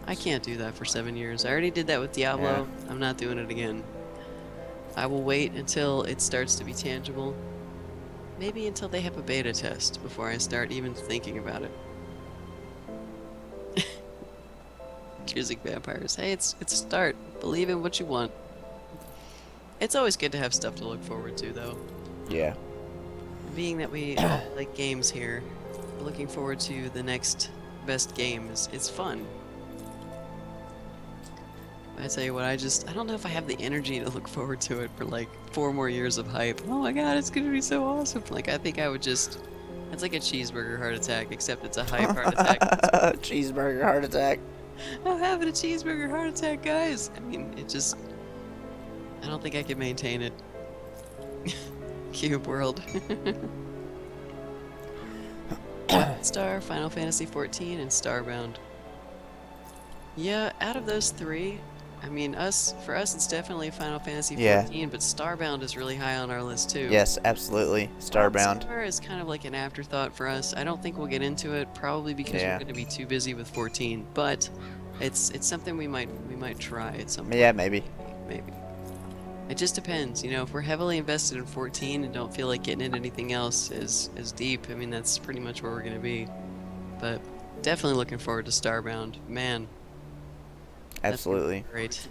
I can't do that for 7 years. I already did that with Diablo. Yeah. I'm not doing it again. I will wait until it starts to be tangible. Maybe until they have a beta test before I start even thinking about it. Choosing vampires. Hey, it's a start. Believe in what you want. It's always good to have stuff to look forward to, though. Yeah. Being that we all like games here, looking forward to the next best game is fun. I tell you what, I don't know if I have the energy to look forward to it for like 4 more years of hype. Oh my god, it's gonna be so awesome. Like, I think I would just, it's like a cheeseburger heart attack, except it's a hype heart attack. Cheeseburger heart attack. I'm having a cheeseburger heart attack, guys. I mean, it just, I don't think I can maintain it. Cube world. Star, Final Fantasy XIV, and Starbound. Yeah, out of those 3, I mean, for us, it's definitely Final Fantasy XIV, but Starbound is really high on our list too. Yes, absolutely. Starbound. Star is kind of like an afterthought for us. I don't think we'll get into it, probably because we're going to be too busy with 14. But it's something we might try at some point. Yeah, maybe. Maybe. It just depends, you know. If we're heavily invested in 14 and don't feel like getting into anything else as deep, I mean, that's pretty much where we're going to be. But definitely looking forward to Starbound, man. Absolutely. Great.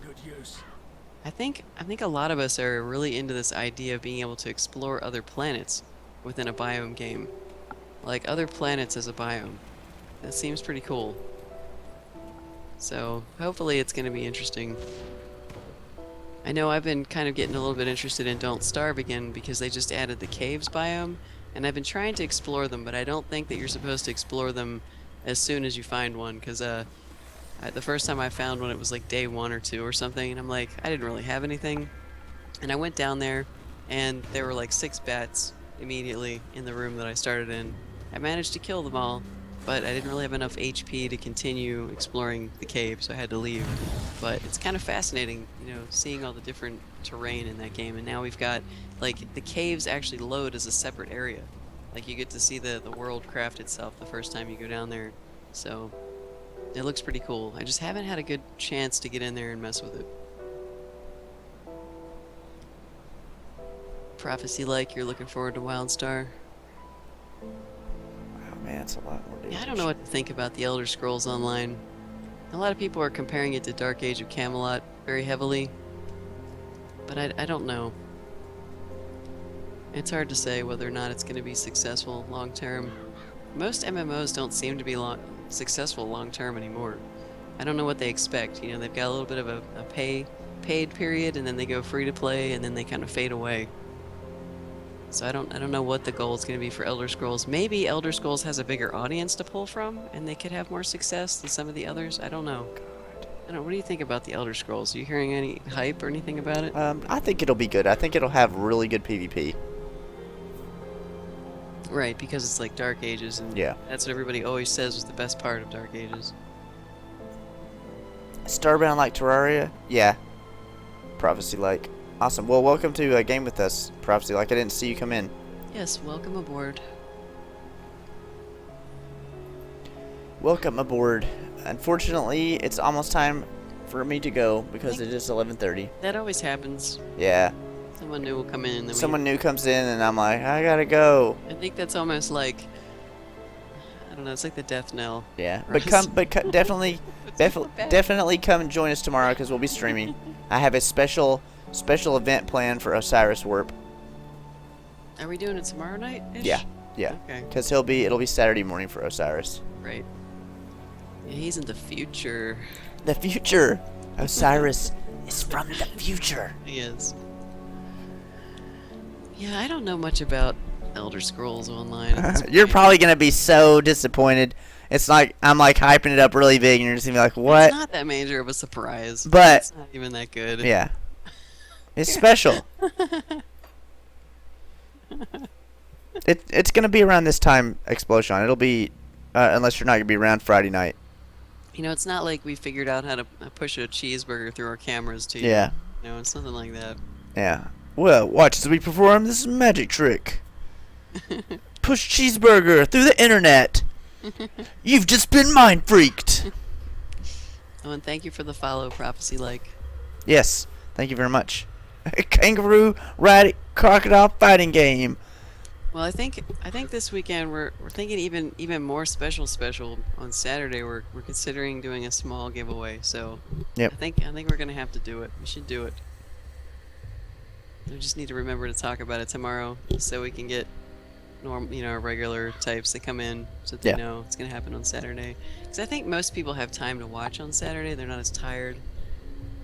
I think a lot of us are really into this idea of being able to explore other planets within a biome game. Like other planets as a biome. That seems pretty cool. So hopefully it's going to be interesting. I know I've been kind of getting a little bit interested in Don't Starve again because they just added the caves biome, and I've been trying to explore them, but I don't think that you're supposed to explore them as soon as you find one, because the first time I found one, it was like day 1 or 2 or something, and I'm like, I didn't really have anything. And I went down there, and there were like 6 bats immediately in the room that I started in. I managed to kill them all, but I didn't really have enough HP to continue exploring the cave, so I had to leave. But it's kind of fascinating, you know, seeing all the different terrain in that game. And now we've got, like, the caves actually load as a separate area. Like, you get to see the world craft itself the first time you go down there. So, it looks pretty cool. I just haven't had a good chance to get in there and mess with it. Prophecy-like, you're looking forward to Wildstar? Oh man, it's a lot more dangerous. Yeah, I don't know what to think about the Elder Scrolls Online. A lot of people are comparing it to Dark Age of Camelot very heavily, but I don't know. It's hard to say whether or not it's going to be successful long term. Most MMOs don't seem to be successful long term anymore. I don't know what they expect. You know, they've got a little bit of a paid period, and then they go free to play, and then they kind of fade away. So I don't know what the goal is going to be for Elder Scrolls. Maybe Elder Scrolls has a bigger audience to pull from, and they could have more success than some of the others. I don't know. What do you think about the Elder Scrolls? Are you hearing any hype or anything about it? I think it'll be good. I think it'll have really good PvP. Right, because it's like Dark Ages, and Yeah. that's what everybody always says was the best part of Dark Ages. Starbound like Terraria? Yeah. Prophecy like. Awesome. Well, welcome to a game with us, Prophecy like. I didn't see you come in. Yes, welcome aboard. Welcome aboard. Unfortunately, it's almost time for me to go because it is 11:30. That always happens. Yeah. Someone new will come in, and then Someone new comes in and I'm like, I gotta go. I think that's almost like, I don't know, it's like the death knell. Yeah. Right. Definitely come and join us tomorrow because we'll be streaming. I have a special event planned for Osiris Warp. Are we doing it tomorrow night? Yeah. Yeah. Okay. Because it'll be Saturday morning for Osiris. Right. Yeah, he's in the future. The future. Osiris is from the future. He is. Yeah, I don't know much about Elder Scrolls Online. at this You're point. probably gonna be so disappointed. It's like I'm like hyping it up really big, and you're just gonna be like, "What?" It's not that major of a surprise. But- it's not even that good. Yeah. It's special. It's gonna be around this time, Explosion. It'll be, unless you're not gonna be around Friday night. You know, it's not like we figured out how to push a cheeseburger through our cameras to you. Yeah. You know, it's nothing like that. Yeah. Well, watch as we perform this magic trick. Push cheeseburger through the internet. You've just been mind freaked. Oh, and thank you for the follow, Prophecy Like. Yes. Thank you very much. Kangaroo riding crocodile fighting game. Well, I think this weekend we're thinking even more special on Saturday. We're considering doing a small giveaway. So Yep. I think we're gonna have to do it. We should do it. We just need to remember to talk about it tomorrow, so we can get regular types that come in, so that they Yeah. know it's gonna happen on Saturday. Because I think most people have time to watch on Saturday. They're not as tired,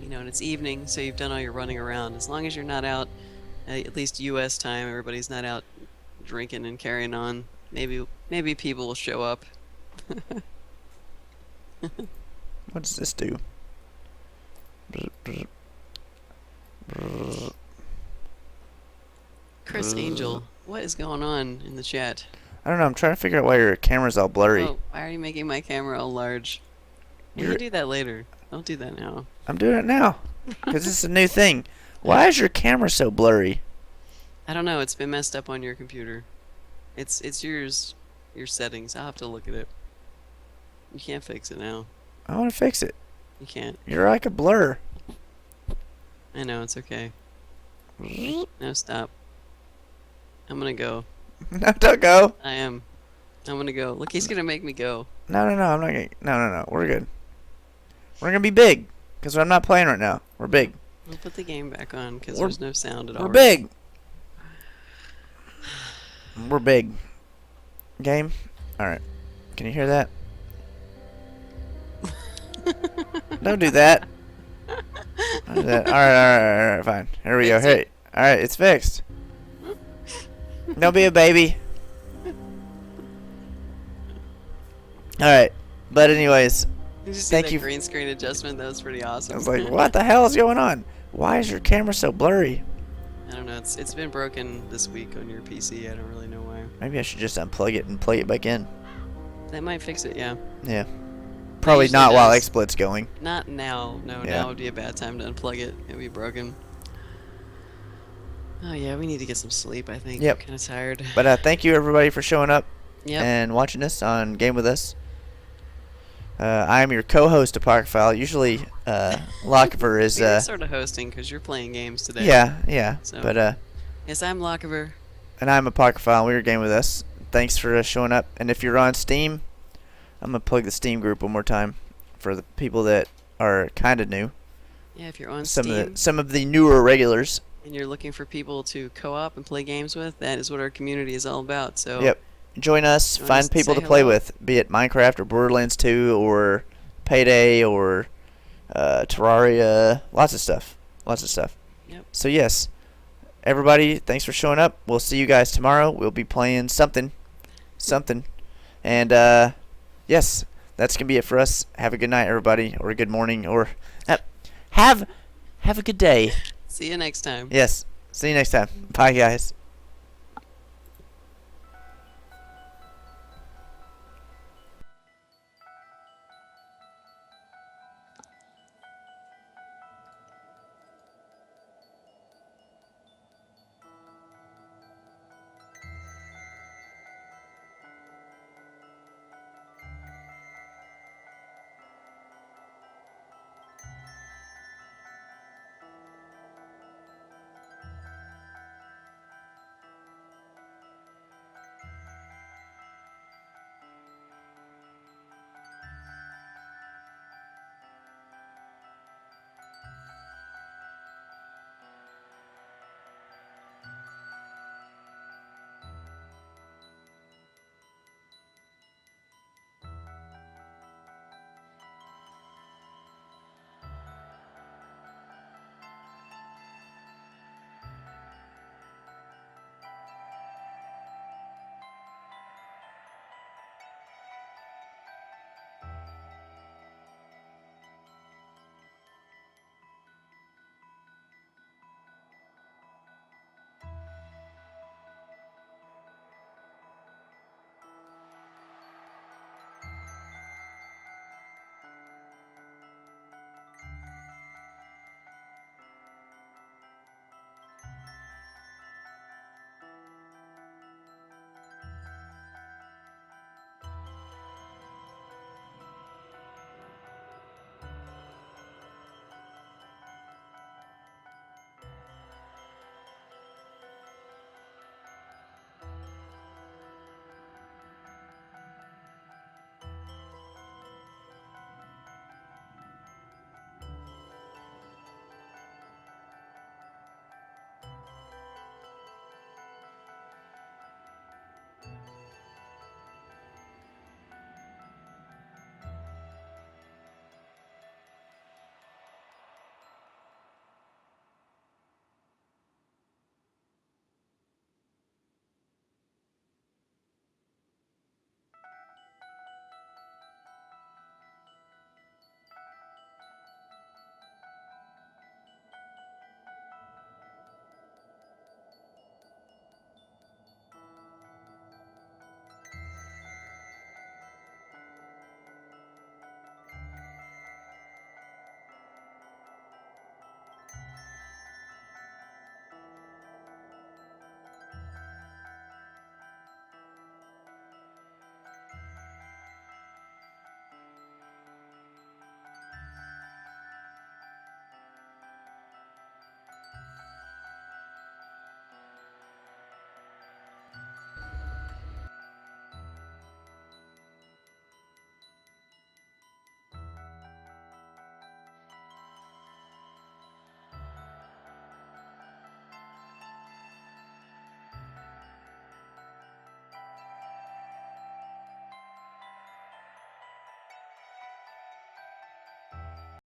you know, and it's evening, so you've done all your running around. As long as you're not out, at least U.S. time, everybody's not out drinking and carrying on. Maybe people will show up. What does this do? Chris Angel, what is going on in the chat? I don't know. I'm trying to figure out why your camera's all blurry. Oh, why are you making my camera all large? You can do that later. Don't do that now. I'm doing it now because it's a new thing. Why is your camera so blurry? I don't know. It's been messed up on your computer. It's yours, your settings. I'll have to look at it. You can't fix it now. I want to fix it. You can't. You're like a blur. I know. It's okay. No, stop. I'm gonna go. No, don't go. I am. I'm gonna go. Look, he's gonna make me go. No. I'm not gonna. No. We're good. We're gonna be big because I'm not playing right now. We're big. We'll put the game back on because We're- there's no sound at all. We're big. We're big. Game. All right. Can you hear that? Don't do that. Don't do that. All right. Fine. Here we go. Fix it. Hey. All right. It's fixed. Don't be a baby. All right. But anyways, Did you see Thank that you. green screen adjustment? That was pretty awesome. I was like, what the hell is going on? Why is your camera so blurry? I don't know. It's been broken this week on your PC. I don't really know why. Maybe I should just unplug it and plug it back in. That might fix it, yeah. Yeah. Probably usually not while does. XSplit's going. Not now. No, Yeah. now would be a bad time to unplug it. It'd be broken. Oh yeah, we need to get some sleep, I think. Yep. I'm kind of tired. But thank you everybody for showing up Yep. and watching us on Game With Us. I am your co-host, Apocryphile. Usually, Lochiver is. You're sort of hosting because you're playing games today. Yeah. So- But Yes, I'm Lochiver. and I'm Apocryphile. We're Game With Us. Thanks for showing up. And if you're on Steam, I'm gonna plug the Steam group one more time for the people that are kind of new. Yeah, if you're on Some Steam of the newer regulars. and you're looking for people to co-op and play games with, that is what our community is all about. So Yep. Join us. Join us Find and people say to play hello. with, be it Minecraft or Borderlands 2 or Payday or Terraria. Lots of stuff. Yep. So yes, everybody, thanks for showing up. We'll see you guys tomorrow. We'll be playing something. And yes, that's gonna be it for us. Have a good night, everybody, or a good morning, or have a good day. See you next time. Yes. See you next time. Bye, guys.